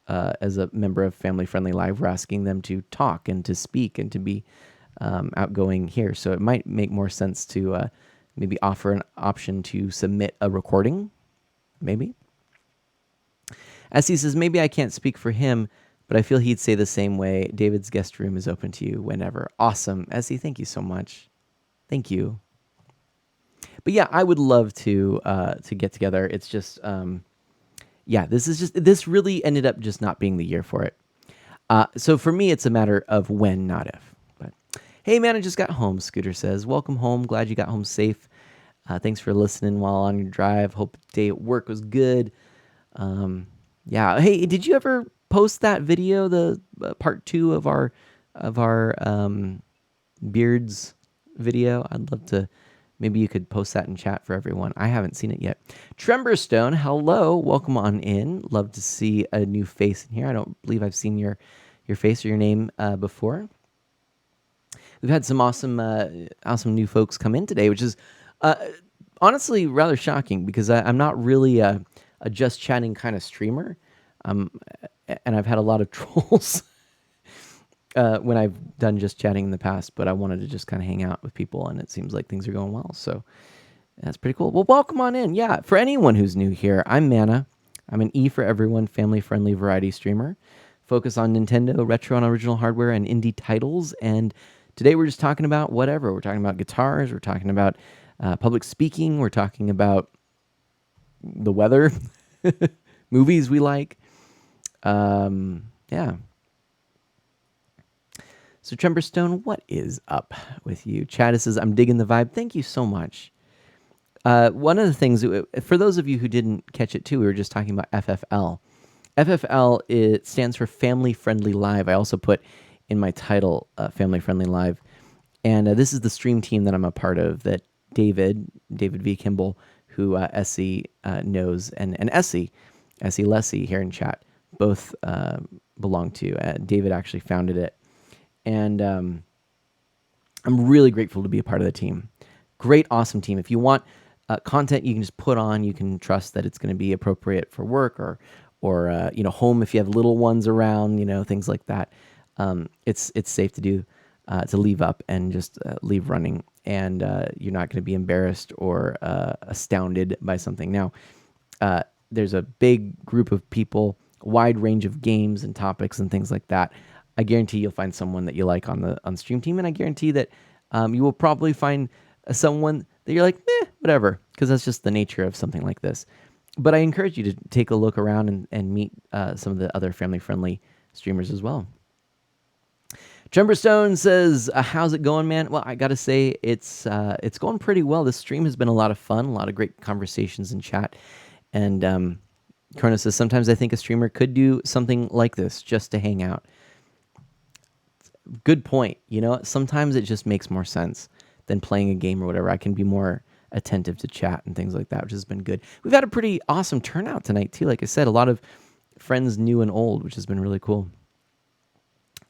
as a member of Family Friendly Live. We're asking them to talk and to speak and to be outgoing here. So it might make more sense to maybe offer an option to submit a recording, maybe. As he says, maybe I can't speak for him, but I feel he'd say the same way. David's guest room is open to you whenever. Awesome. Essie, thank you so much. Thank you. But yeah, I would love to get together. It's just, this really ended up just not being the year for it. So for me, it's a matter of when, not if. But hey, man, I just got home, Scooter says. Welcome home. Glad you got home safe. Thanks for listening while on your drive. Hope the day at work was good. Yeah. Hey, did you ever post that video, the part 2 of our beards video? I'd love to. Maybe you could post that in chat for everyone. I haven't seen it yet. Tremberstone, hello. Welcome on in. Love to see a new face in here. I don't believe I've seen your face or your name before. We've had some awesome new folks come in today, which is honestly rather shocking because I'm not really a just chatting kind of streamer. And I've had a lot of trolls when I've done just chatting in the past, but I wanted to just kind of hang out with people, and it seems like things are going well. So that's pretty cool. Well, welcome on in. Yeah, for anyone who's new here, I'm Mana. I'm an E for everyone, family-friendly variety streamer. Focus on Nintendo, retro and original hardware, and indie titles. And today we're just talking about whatever. We're talking about guitars. We're talking about public speaking. We're talking about the weather, movies we like. Yeah. So Tremberstone, what is up with you? Chad says, I'm digging the vibe. Thank you so much. One of the things, for those of you who didn't catch it too, we were just talking about FFL. FFL, it stands for Family Friendly Live. I also put in my title, Family Friendly Live. And this is the stream team that I'm a part of, that David V. Kimball, who Essie knows, and Essie Lessie here in chat, both belong to. David actually founded it. And I'm really grateful to be a part of the team. Great, awesome team. If you want content you can just put on, you can trust that it's going to be appropriate for work or home if you have little ones around, things like that. It's safe to do, to leave up and just leave running, and you're not going to be embarrassed or astounded by something. Now, there's a big group of people, wide range of games and topics and things like that. I guarantee you'll find someone that you like on the stream team, and I guarantee that you will probably find someone that you're like, whatever, because that's just the nature of something like this. But I encourage you to take a look around and meet some of the other family-friendly streamers as well. Tremberstone says, how's it going, man? Well, I got to say, it's going pretty well. This stream has been a lot of fun, a lot of great conversations in chat. And Kronos says, sometimes I think a streamer could do something like this just to hang out. Good point. Sometimes it just makes more sense than playing a game or whatever. I can be more attentive to chat and things like that, which has been good. We've had a pretty awesome turnout tonight, too. Like I said, a lot of friends new and old, which has been really cool.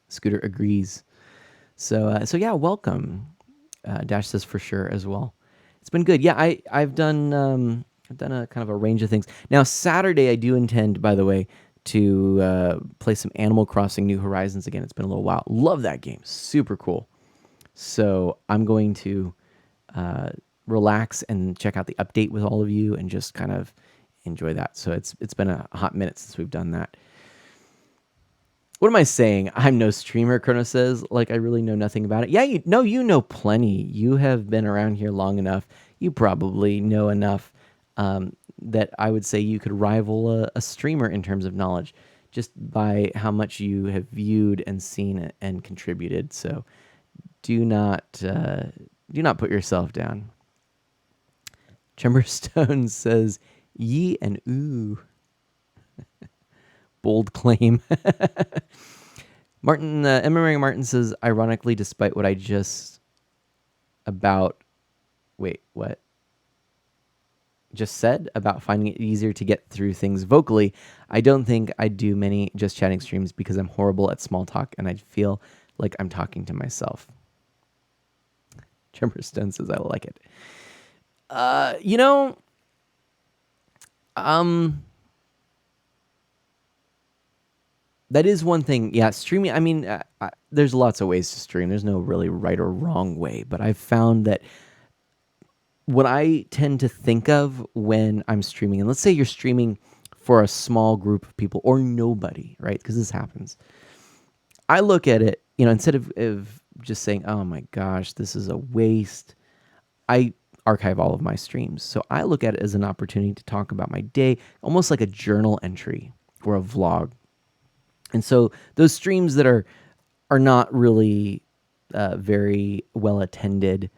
Scooter agrees. So yeah, welcome. Dash says for sure as well. It's been good. Yeah, I've done a kind of a range of things. Now, Saturday, I do intend, by the way, to play some Animal Crossing New Horizons again. It's been a little while. Love that game. Super cool. So I'm going to relax and check out the update with all of you and just kind of enjoy that. So it's been a hot minute since we've done that. What am I saying? I'm no streamer, Kronos says. Like, I really know nothing about it. Yeah, you know plenty. You have been around here long enough. You probably know enough that I would say you could rival a streamer in terms of knowledge just by how much you have viewed and seen and contributed. So do not put yourself down. Tremorstone says, "Ye and ooh." Bold claim. Martin, Emma Mary Martin says, ironically, despite what I just about, wait, what? Just said about finding it easier to get through things vocally, I don't think I do many just chatting streams because I'm horrible at small talk and I feel like I'm talking to myself. Tremorstone says, I like it. That is one thing. Yeah, streaming, I mean, there's lots of ways to stream. There's no really right or wrong way, but I've found that what I tend to think of when I'm streaming, and let's say you're streaming for a small group of people or nobody, right? Because this happens. I look at it, instead of just saying, oh my gosh, this is a waste, I archive all of my streams. So I look at it as an opportunity to talk about my day, almost like a journal entry or a vlog. And so those streams that are not really very well attended,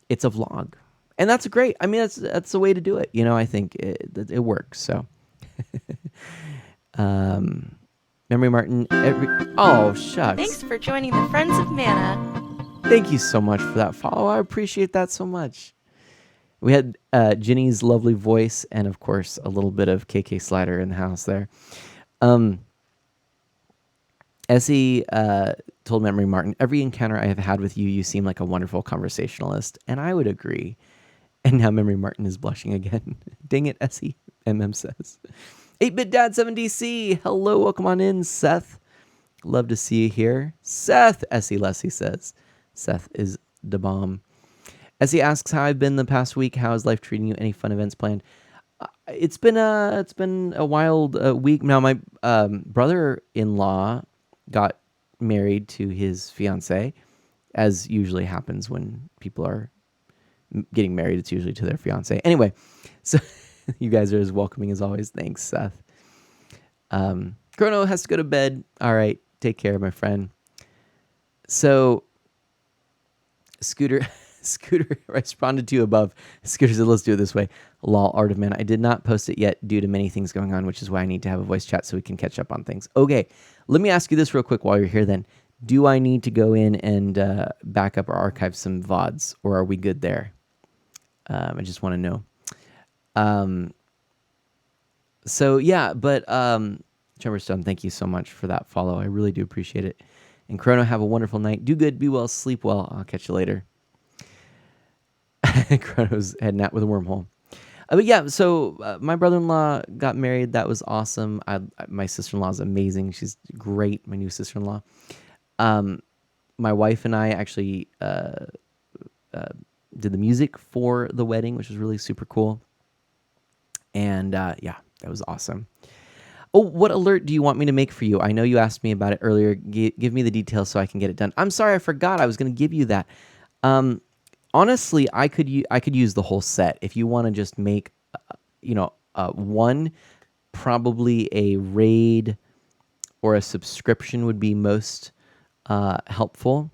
it's a vlog. And that's great. I mean, that's the way to do it. I think it works. So, Memory Martin. Oh, shucks. Thanks for joining the Friends of Mana. Thank you so much for that follow. I appreciate that so much. We had Ginny's lovely voice and, of course, a little bit of KK Slider in the house there. Essie told Memory Martin, every encounter I have had with you, you seem like a wonderful conversationalist. And I would agree. And now Memory Martin is blushing again. Dang it, Essie, MM says. 8-Bit Dad 7DC. Hello, welcome on in, Seth. Love to see you here. Seth, Essie Lessie says. Seth is the bomb. Essie asks how I've been the past week. How is life treating you? Any fun events planned? It's been a wild week. Now, my brother-in-law got married to his fiance, as usually happens when people are getting married. It's usually to their fiance. Anyway, so you guys are as welcoming as always. Thanks, Seth. Chrono has to go to bed. All right, take care, my friend. So, Scooter responded to you above. Scooter said, let's do it this way. Lol, Art of Man. I did not post it yet due to many things going on, which is why I need to have a voice chat so we can catch up on things. Okay, let me ask you this real quick while you're here then. Do I need to go in and back up or archive some VODs, or are we good there? I just want to know. So, yeah, but Tremorstone, thank you so much for that follow. I really do appreciate it. And Chrono, have a wonderful night. Do good, be well, sleep well. I'll catch you later. Chrono's heading out with a wormhole. But yeah, so my brother-in-law got married. That was awesome. My sister-in-law is amazing. She's great, my new sister-in-law. My wife and I actually did the music for the wedding, which was really super cool. And yeah, that was awesome. Oh, what alert do you want me to make for you? I know you asked me about it earlier. Give me the details so I can get it done. I'm sorry, I forgot. I was going to give you that. Honestly, I could use the whole set. If you want to just make, one, probably a raid or a subscription would be most helpful.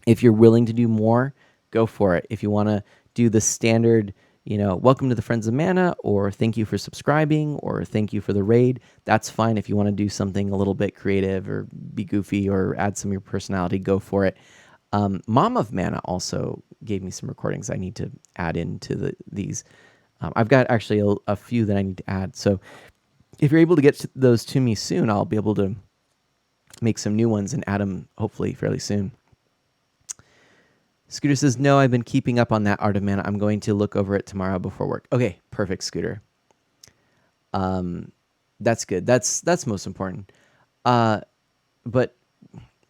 If you're willing to do more, go for it. If you want to do the standard, welcome to the Friends of Mana, or thank you for subscribing, or thank you for the raid, that's fine. If you want to do something a little bit creative or be goofy or add some of your personality, go for it. Mom of Mana also gave me some recordings I need to add into these. I've got actually a few that I need to add. So if you're able to get those to me soon, I'll be able to make some new ones and add them hopefully fairly soon. Scooter says, no, I've been keeping up on that Art of Mana. I'm going to look over it tomorrow before work. Okay, perfect, Scooter. That's good. That's most important. But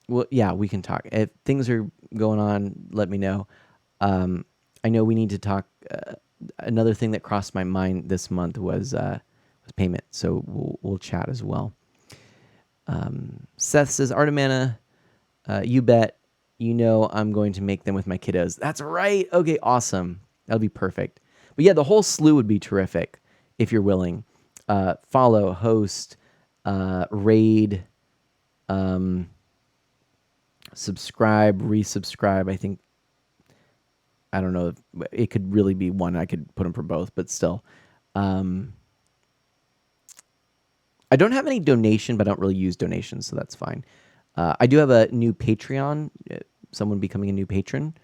well, yeah, we can talk. If things are going on, let me know. I know we need to talk. Another thing that crossed my mind this month was payment, so we'll chat as well. Seth says, Art of Mana, you bet. I'm going to make them with my kiddos. That's right. Okay, awesome. That'll be perfect. But yeah, the whole slew would be terrific if you're willing. Follow, host, raid, subscribe, resubscribe. I think, I don't know, it could really be one. I could put them for both, but still. I don't have any donation, but I don't really use donations, so that's fine. I do have a new Patreon, someone becoming a new patron.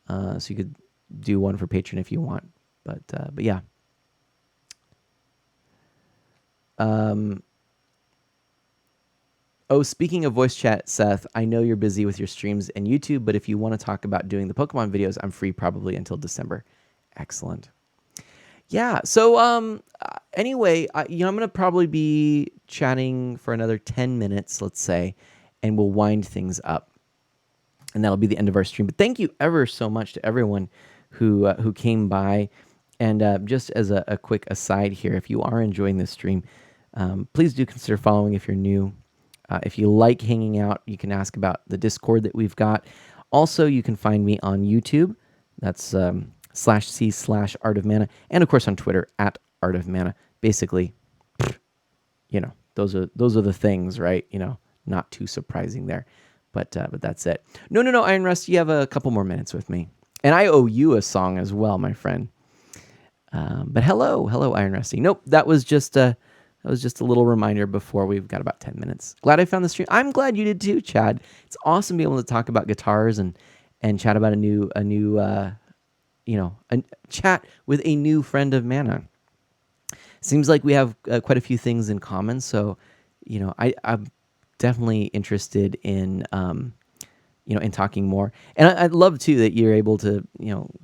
So you could do one for patron if you want. But yeah. Oh, speaking of voice chat, Seth, I know you're busy with your streams and YouTube, but if you want to talk about doing the Pokemon videos, I'm free probably until December. Excellent. Yeah. So anyway, I'm going to probably be chatting for another 10 minutes, let's say, and we'll wind things up. And that'll be the end of our stream. But thank you ever so much to everyone who came by. And just as a quick aside here, if you are enjoying this stream, please do consider following if you're new. If you like hanging out, you can ask about the Discord that we've got. Also, you can find me on YouTube. That's /C/Art of Mana. And of course on Twitter @Art of Mana. Basically, those are the things, right? Not too surprising there. But that's it. No, Iron Rust, you have a couple more minutes with me. And I owe you a song as well, my friend. But hello, Iron Rusty. Nope, that was just a little reminder before. We've got about 10 minutes. Glad I found the stream. I'm glad you did too, Chad. It's awesome being able to talk about guitars and chat about a chat with a new friend of Mana. Seems like we have quite a few things in common. So, I'm definitely interested in in talking more. And I'd love too that you're able to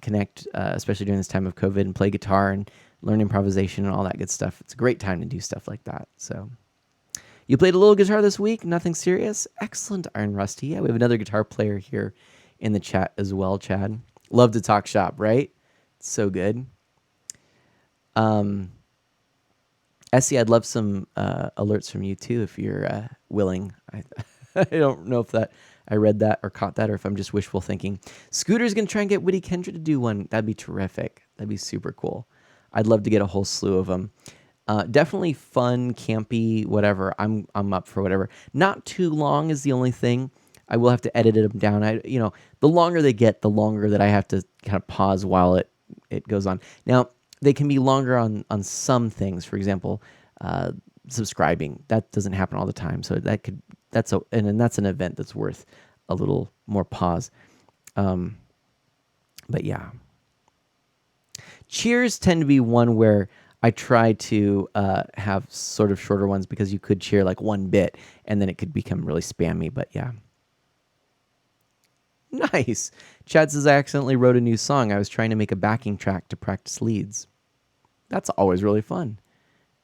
connect, especially during this time of COVID, and play guitar and learn improvisation and all that good stuff. It's a great time to do stuff like that. So you played a little guitar this week, nothing serious. Excellent, Iron Rusty. Yeah, we have another guitar player here in the chat as well, Chad. Love to talk shop, right? It's so good. Essie, I'd love some alerts from you too if you're willing. I don't know if I read that or caught that, or if I'm just wishful thinking. Scooter's gonna try and get Witty Kendra to do one. That'd be terrific. That'd be super cool. I'd love to get a whole slew of them. Definitely fun, campy, whatever. I'm up for whatever. Not too long is the only thing. I will have to edit them down. The longer they get, the longer that I have to kind of pause while it goes on. Now, they can be longer on some things. For example, subscribing. That doesn't happen all the time. So that's an event that's worth a little more pause. But yeah. Cheers tend to be one where I try to have sort of shorter ones because you could cheer like one bit and then it could become really spammy. But yeah. Nice. Chad says, I accidentally wrote a new song. I was trying to make a backing track to practice leads. That's always really fun.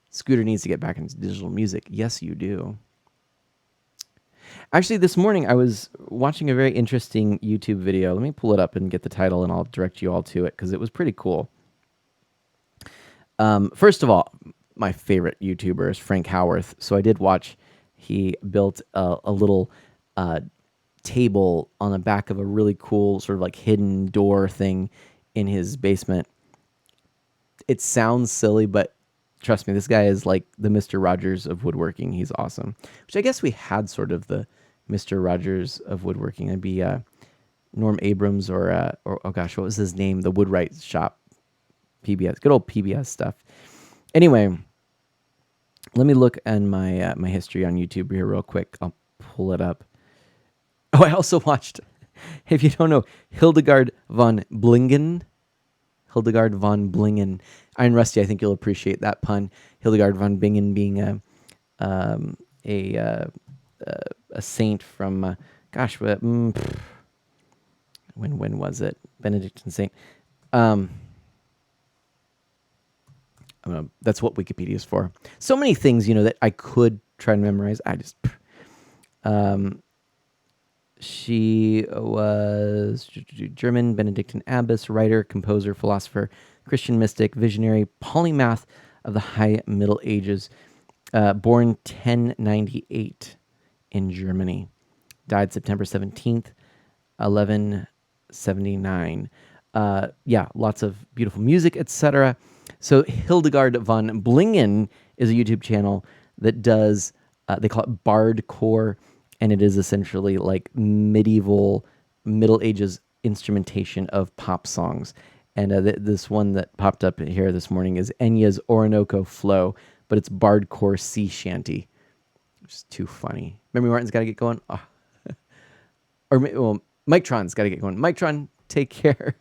Scooter needs to get back into digital music. Yes, you do. Actually, this morning I was watching a very interesting YouTube video. Let me pull it up and get the title, and I'll direct you all to it because it was pretty cool. First of all, my favorite YouTuber is Frank Howarth. So I did watch. He built a little table on the back of a really cool sort of like hidden door thing in his basement. It sounds silly, but trust me, this guy is like the Mr. Rogers of woodworking. He's awesome. Which I guess we had sort of the Mr. Rogers of woodworking. It'd be Norm Abrams or oh gosh, what was his name? The Woodwright Shop. PBS, good old PBS stuff. Anyway, let me look at my my history on YouTube here real quick. I'll pull it up. Oh, I also watched, if you don't know, Hildegard von Blingen. Hildegard von Blingen. Iron Rusty, I think you'll appreciate that pun. Hildegard von Bingen being a saint from, when was it? Benedictine saint. That's what Wikipedia's for. So many things, that I could try and memorize. She was German Benedictine abbess, writer, composer, philosopher, Christian mystic, visionary, polymath of the High Middle Ages. Born 1098 in Germany. Died September 17th, 1179. Lots of beautiful music, etc. So Hildegard von Blingen is a YouTube channel that does, they call it bardcore, and it is essentially like medieval, Middle Ages instrumentation of pop songs. And this one that popped up here this morning is Enya's Orinoco Flow, but it's bardcore sea shanty, which is too funny. Memory Martin's got to get going. Oh. Well, Mike Tron's got to get going. Mike Tron, take care.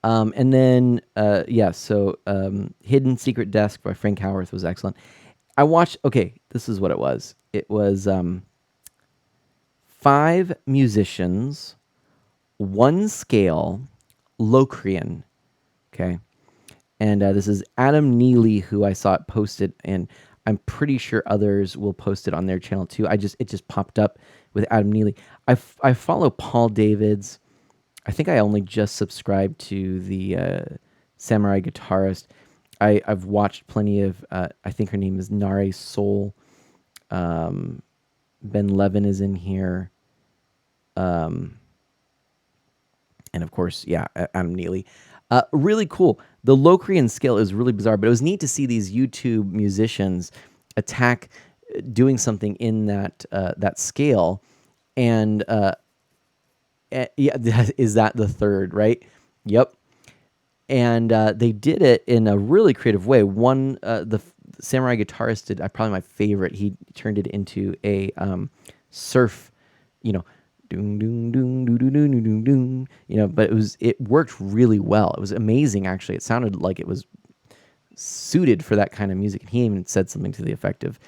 And then, so Hidden Secret Desk by Frank Howarth was excellent. I watched, okay, this is what it was. It was 5 musicians, 1 scale, Locrian, okay? And this is Adam Neely, who I saw it posted, and I'm pretty sure others will post it on their channel too. It just popped up with Adam Neely. I follow Paul Davids. I think I only just subscribed to the Samurai Guitarist. I've watched plenty of, I think her name is Nare Soul. Ben Levin is in here. And of course, yeah, Adam Neely. Really cool. The Locrian scale is really bizarre, but it was neat to see these YouTube musicians attack doing something in that scale. And yeah, is that the third, right? Yep. And they did it in a really creative way. One, the Samurai Guitarist did probably my favorite. He turned it into a surf, doom doom doom doom doom doom doom doom. But it worked really well. It was amazing, actually. It sounded like it was suited for that kind of music. And he even said something to the effect of,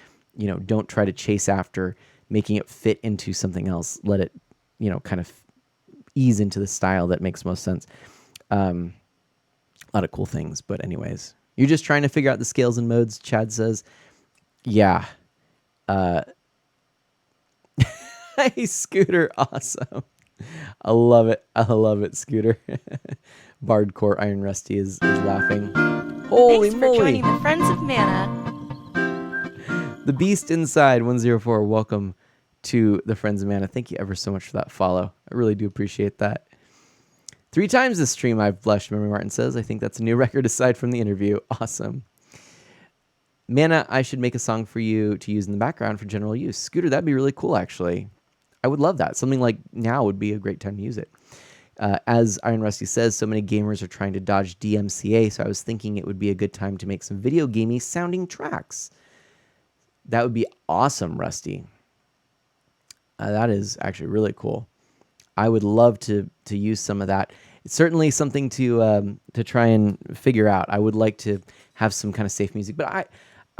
don't try to chase after making it fit into something else. Let it, kind of ease into the style that makes most sense. A lot of cool things, but anyways, you're just trying to figure out the scales and modes, Chad says. Yeah. Hey, Scooter, awesome. I love it, Scooter. Bardcore Iron Rusty is laughing. Holy Thanks moly. for joining the Friends of Mana. The Beast Inside 104, welcome to the Friends of Mana. Thank you ever so much for that follow. I really do appreciate that. 3 times this stream I've blushed, Memory Martin says. I think that's a new record aside from the interview. Awesome. Mana, I should make a song for you to use in the background for general use. Scooter, that'd be really cool, actually. I would love that. Something like now would be a great time to use it. As Iron Rusty says, so many gamers are trying to dodge DMCA, so I was thinking it would be a good time to make some video gamey sounding tracks. That would be awesome, Rusty. That is actually really cool. I would love to use some of that. It's certainly something to try and figure out. I would like to have some kind of safe music, but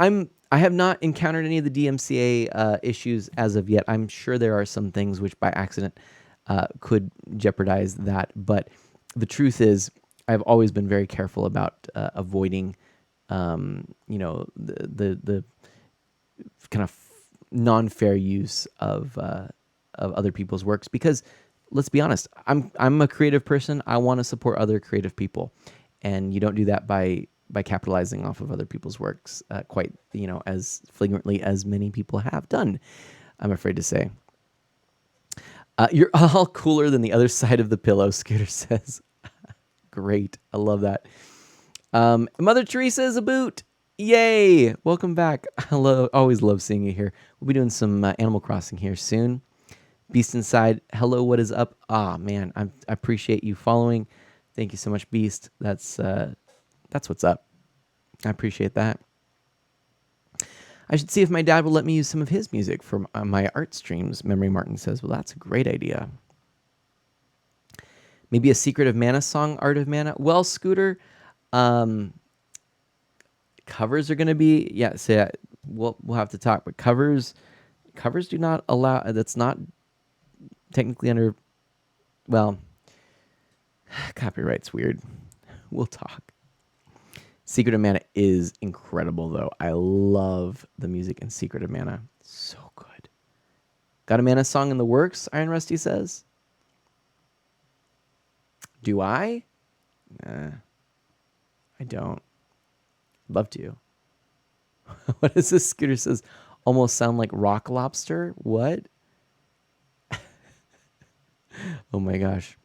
I have not encountered any of the DMCA issues as of yet. I'm sure there are some things which by accident could jeopardize that, but the truth is I've always been very careful about avoiding the kind of non-fair use of other people's works, because let's be honest, I'm a creative person. I want to support other creative people, and you don't do that by capitalizing off of other people's works quite as flagrantly as many people have done, I'm afraid to say. You're all cooler than the other side of the pillow, Scooter says. Great. I love that. Mother Teresa is a boot. Yay. Welcome back. Always love seeing you here. We'll be doing some Animal Crossing here soon. Beast Inside, hello, what is up? Man, I appreciate you following. Thank you so much, Beast. That's what's up. I appreciate that. I should see if my dad will let me use some of his music for my art streams, Memory Martin says. Well, that's a great idea. Maybe a Secret of Mana song, Art of Mana. Well, Scooter, covers are going to be, we'll have to talk, but covers do not allow, that's not technically under, well, copyright's weird. We'll talk. Secret of Mana is incredible, though. I love the music in Secret of Mana. So good. Got a Mana song in the works, Iron Rusty says. Do I? Nah, I don't. Love to. What is this? Scooter says, almost sound like Rock Lobster. What? Oh my gosh.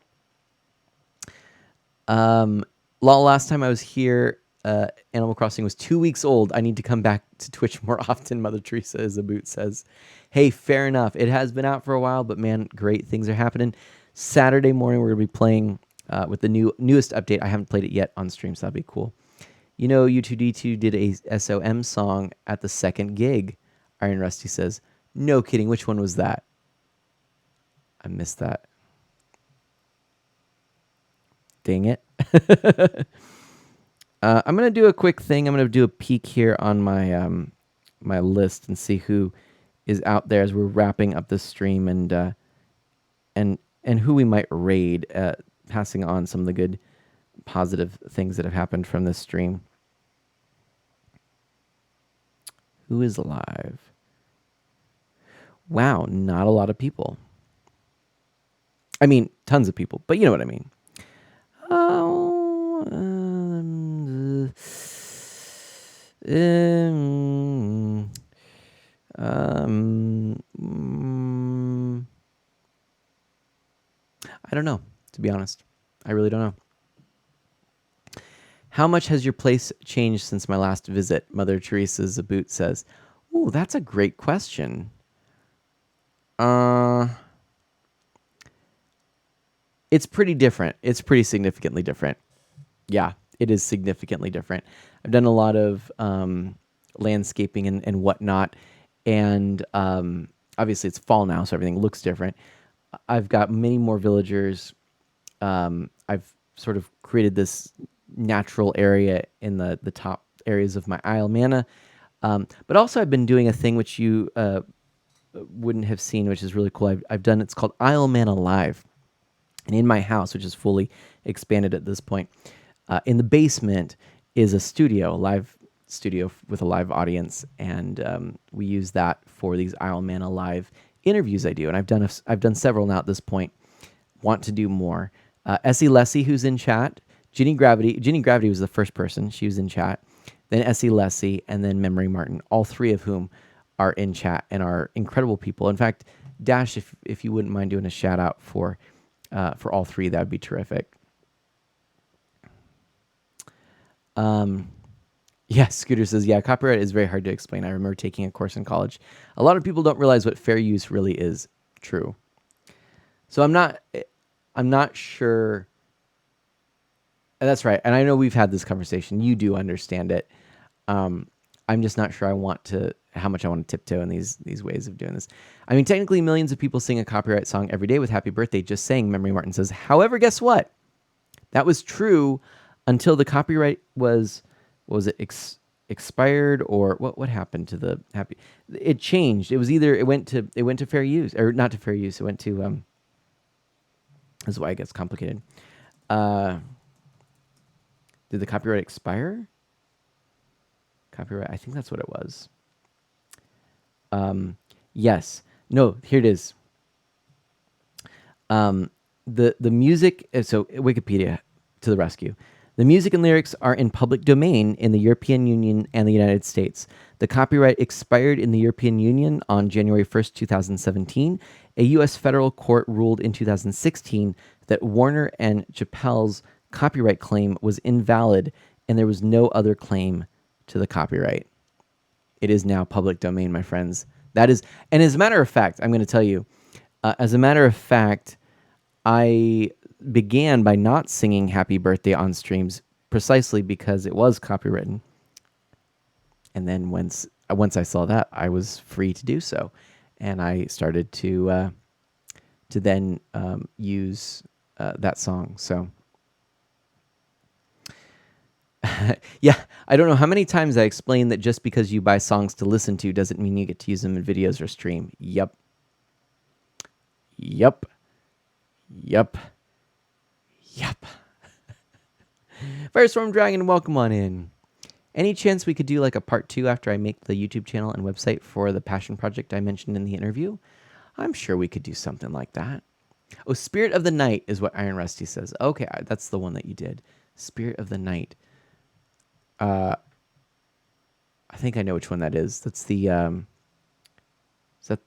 Last time I was here, Animal Crossing was 2 weeks old. I need to come back to Twitch more often, Mother Teresa, as the boot says. Hey, fair enough. It has been out for a while, but man, great things are happening. Saturday morning, we're going to be playing with the newest update. I haven't played it yet on stream, so that'd be cool. You know, U2D2 did a SOM song at the second gig, Iron Rusty says. No kidding. Which one was that? I missed that. Dang it. I'm going to do a quick thing. I'm going to do a peek here on my my list and see who is out there as we're wrapping up this stream and who we might raid, passing on some of the good positive things that have happened from this stream. Who is alive? Wow, not a lot of people. I mean, tons of people, but you know what I mean. Oh, I don't know, to be honest. I really don't know. How much has your place changed since my last visit? Mother Teresa Zaboot says. Oh, that's a great question. It's pretty different. It's pretty significantly different. Yeah, it is significantly different. I've done a lot of landscaping and whatnot, and obviously it's fall now, so everything looks different. I've got many more villagers. I've sort of created this natural area in the top areas of my Isle Mana. But also I've been doing a thing which you wouldn't have seen, which is really cool. I've done, it's called Isle Mana Live. And in my house, which is fully expanded at this point, in the basement is a studio, a live studio with a live audience. And we use that for these Isle Mana Live interviews I do. And I've done several now at this point. Want to do more. Essie Lessie, who's in chat. Ginny Gravity was the first person. She was in chat. Then Essie Lessie, and then Memory Martin. All three of whom are in chat and are incredible people. In fact, Dash, if you wouldn't mind doing a shout out for all three, that would be terrific. Yeah, Scooter says, yeah, copyright is very hard to explain. I remember taking a course in college. A lot of people don't realize what fair use really is. True. So I'm not sure. That's right. And I know we've had this conversation. You do understand it. I'm just not sure how much I want to tiptoe in these ways of doing this. I mean, technically millions of people sing a copyright song every day with Happy Birthday, just saying, Memory Martin says. However, guess what? That was true until the copyright was expired, or what happened to the happy? It changed. It was either it went to fair use, or not to fair use. It went to this is why it gets complicated. Did the copyright expire? Copyright, I think that's what it was. Yes. No, here it is. The music, so Wikipedia to the rescue. The music and lyrics are in public domain in the European Union and the United States. The copyright expired in the European Union on January 1st, 2017. A U.S. federal court ruled in 2016 that Warner and Chappelle's copyright claim was invalid, and there was no other claim to the copyright. It is now public domain, my friends. That is, and as a matter of fact, I'm going to tell you, I began by not singing Happy Birthday on streams precisely because it was copywritten. And then once I saw that, I was free to do so. And I started to then use that song. So yeah, I don't know how many times I explained that just because you buy songs to listen to doesn't mean you get to use them in videos or stream. Yep. Firestorm Dragon, welcome on in. Any chance we could do like a part 2 after I make the YouTube channel and website for the passion project I mentioned in the interview? I'm sure we could do something like that. Oh, Spirit of the Night is what Iron Rusty says. Okay, that's the one that you did. Spirit of the Night. I think I know which one that is. That's the is that?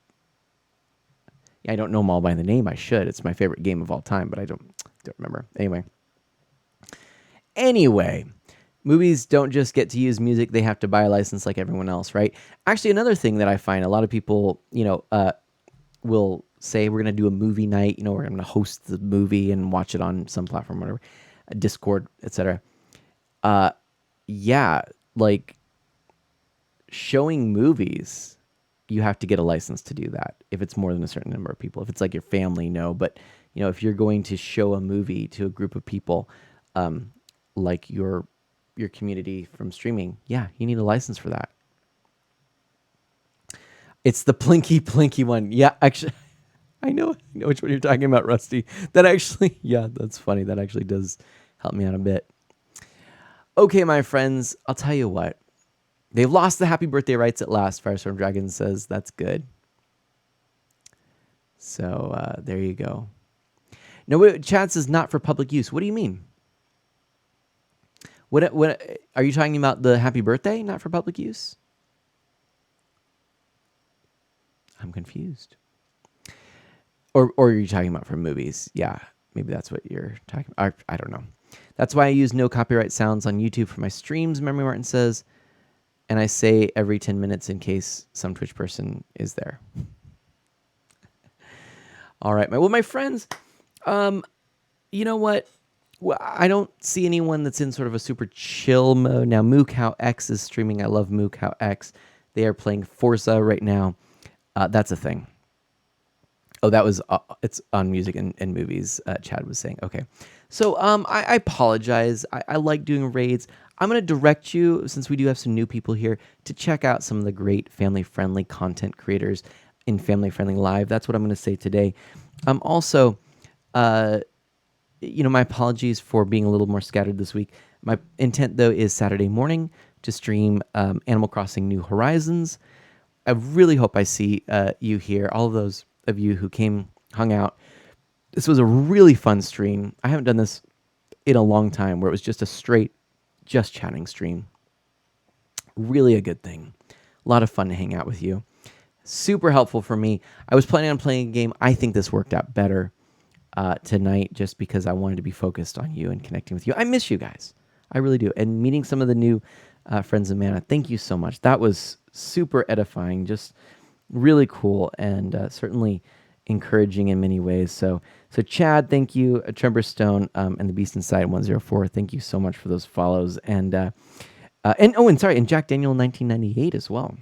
Yeah, I don't know them all by the name. I should. It's my favorite game of all time, but I don't remember. Anyway, movies don't just get to use music, they have to buy a license like everyone else, right? Actually, another thing that I find a lot of people, will say we're going to do a movie night, we're going to host the movie and watch it on some platform, whatever, Discord, etc. Yeah, like showing movies, you have to get a license to do that if it's more than a certain number of people. If it's like your family, no. But, if you're going to show a movie to a group of people, like your community from streaming, yeah, you need a license for that. It's the Plinky Plinky one. Yeah, actually, I know which one you're talking about, Rusty. That actually, yeah, that's funny. That actually does help me out a bit. Okay, my friends, I'll tell you what. They've lost the happy birthday rights at last, Firestorm Dragon says. That's good. So there you go. No, Chad says not for public use. What do you mean? What are you talking about? The happy birthday, not for public use? I'm confused. Or are you talking about for movies? Yeah, maybe that's what you're talking about. I don't know. That's why I use no copyright sounds on YouTube for my streams, Memory Martin says. And I say every 10 minutes in case some Twitch person is there. All right. My friends, you know what? Well, I don't see anyone that's in sort of a super chill mode. Now, Moocow X is streaming. I love Moocow X. They are playing Forza right now. That's a thing. Oh, that was it's on music and movies. Chad was saying, okay. So I apologize. I like doing raids. I'm going to direct you, since we do have some new people here, to check out some of the great family-friendly content creators in Family Friendly Live. That's what I'm going to say today. Also, my apologies for being a little more scattered this week. My intent, though, is Saturday morning to stream Animal Crossing New Horizons. I really hope I see you here, all of those of you who hung out. This was a really fun stream. I haven't done this in a long time, where it was just a straight, just chatting stream. Really a good thing. A lot of fun to hang out with you. Super helpful for me. I was planning on playing a game. I think this worked out better tonight, just because I wanted to be focused on you and connecting with you. I miss you guys. I really do. And meeting some of the new friends of Mana, thank you so much. That was super edifying, just really cool, and certainly encouraging in many ways. So Chad, thank you. Trevor Stone and the Beast Inside 104, thank you so much for those follows. And Jack Daniel 1998 as well.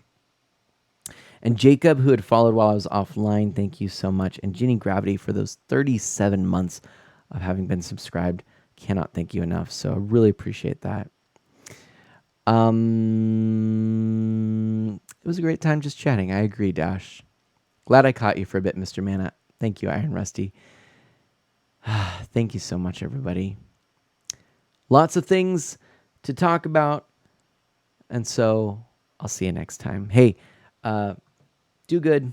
And Jacob, who had followed while I was offline, thank you so much. And Ginny Gravity for those 37 months of having been subscribed. Cannot thank you enough. So I really appreciate that. It was a great time just chatting. I agree, Dash. Glad I caught you for a bit, Mr. Mana. Thank you, Iron Rusty. Thank you so much, everybody. Lots of things to talk about. And so I'll see you next time. Hey, do good.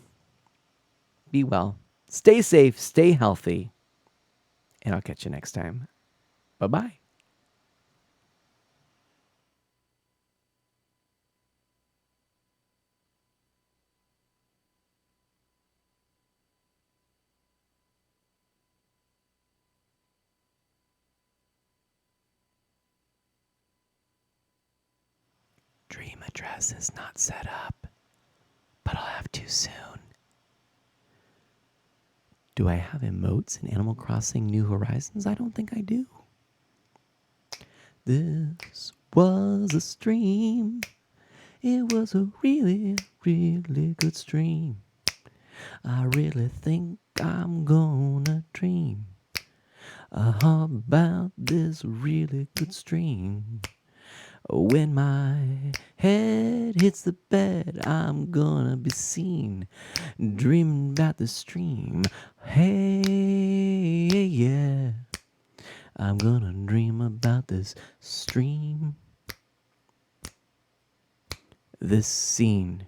Be well. Stay safe. Stay healthy. And I'll catch you next time. Bye-bye. Dream address is not set up, but I'll have to soon. Do I have emotes in Animal Crossing New Horizons? I don't think I do. This was a stream. It was a really, really good stream. I really think I'm gonna dream about this really good stream. When my head hits the bed, I'm gonna be seen dreaming about the stream. Hey, yeah, I'm gonna dream about this stream. This scene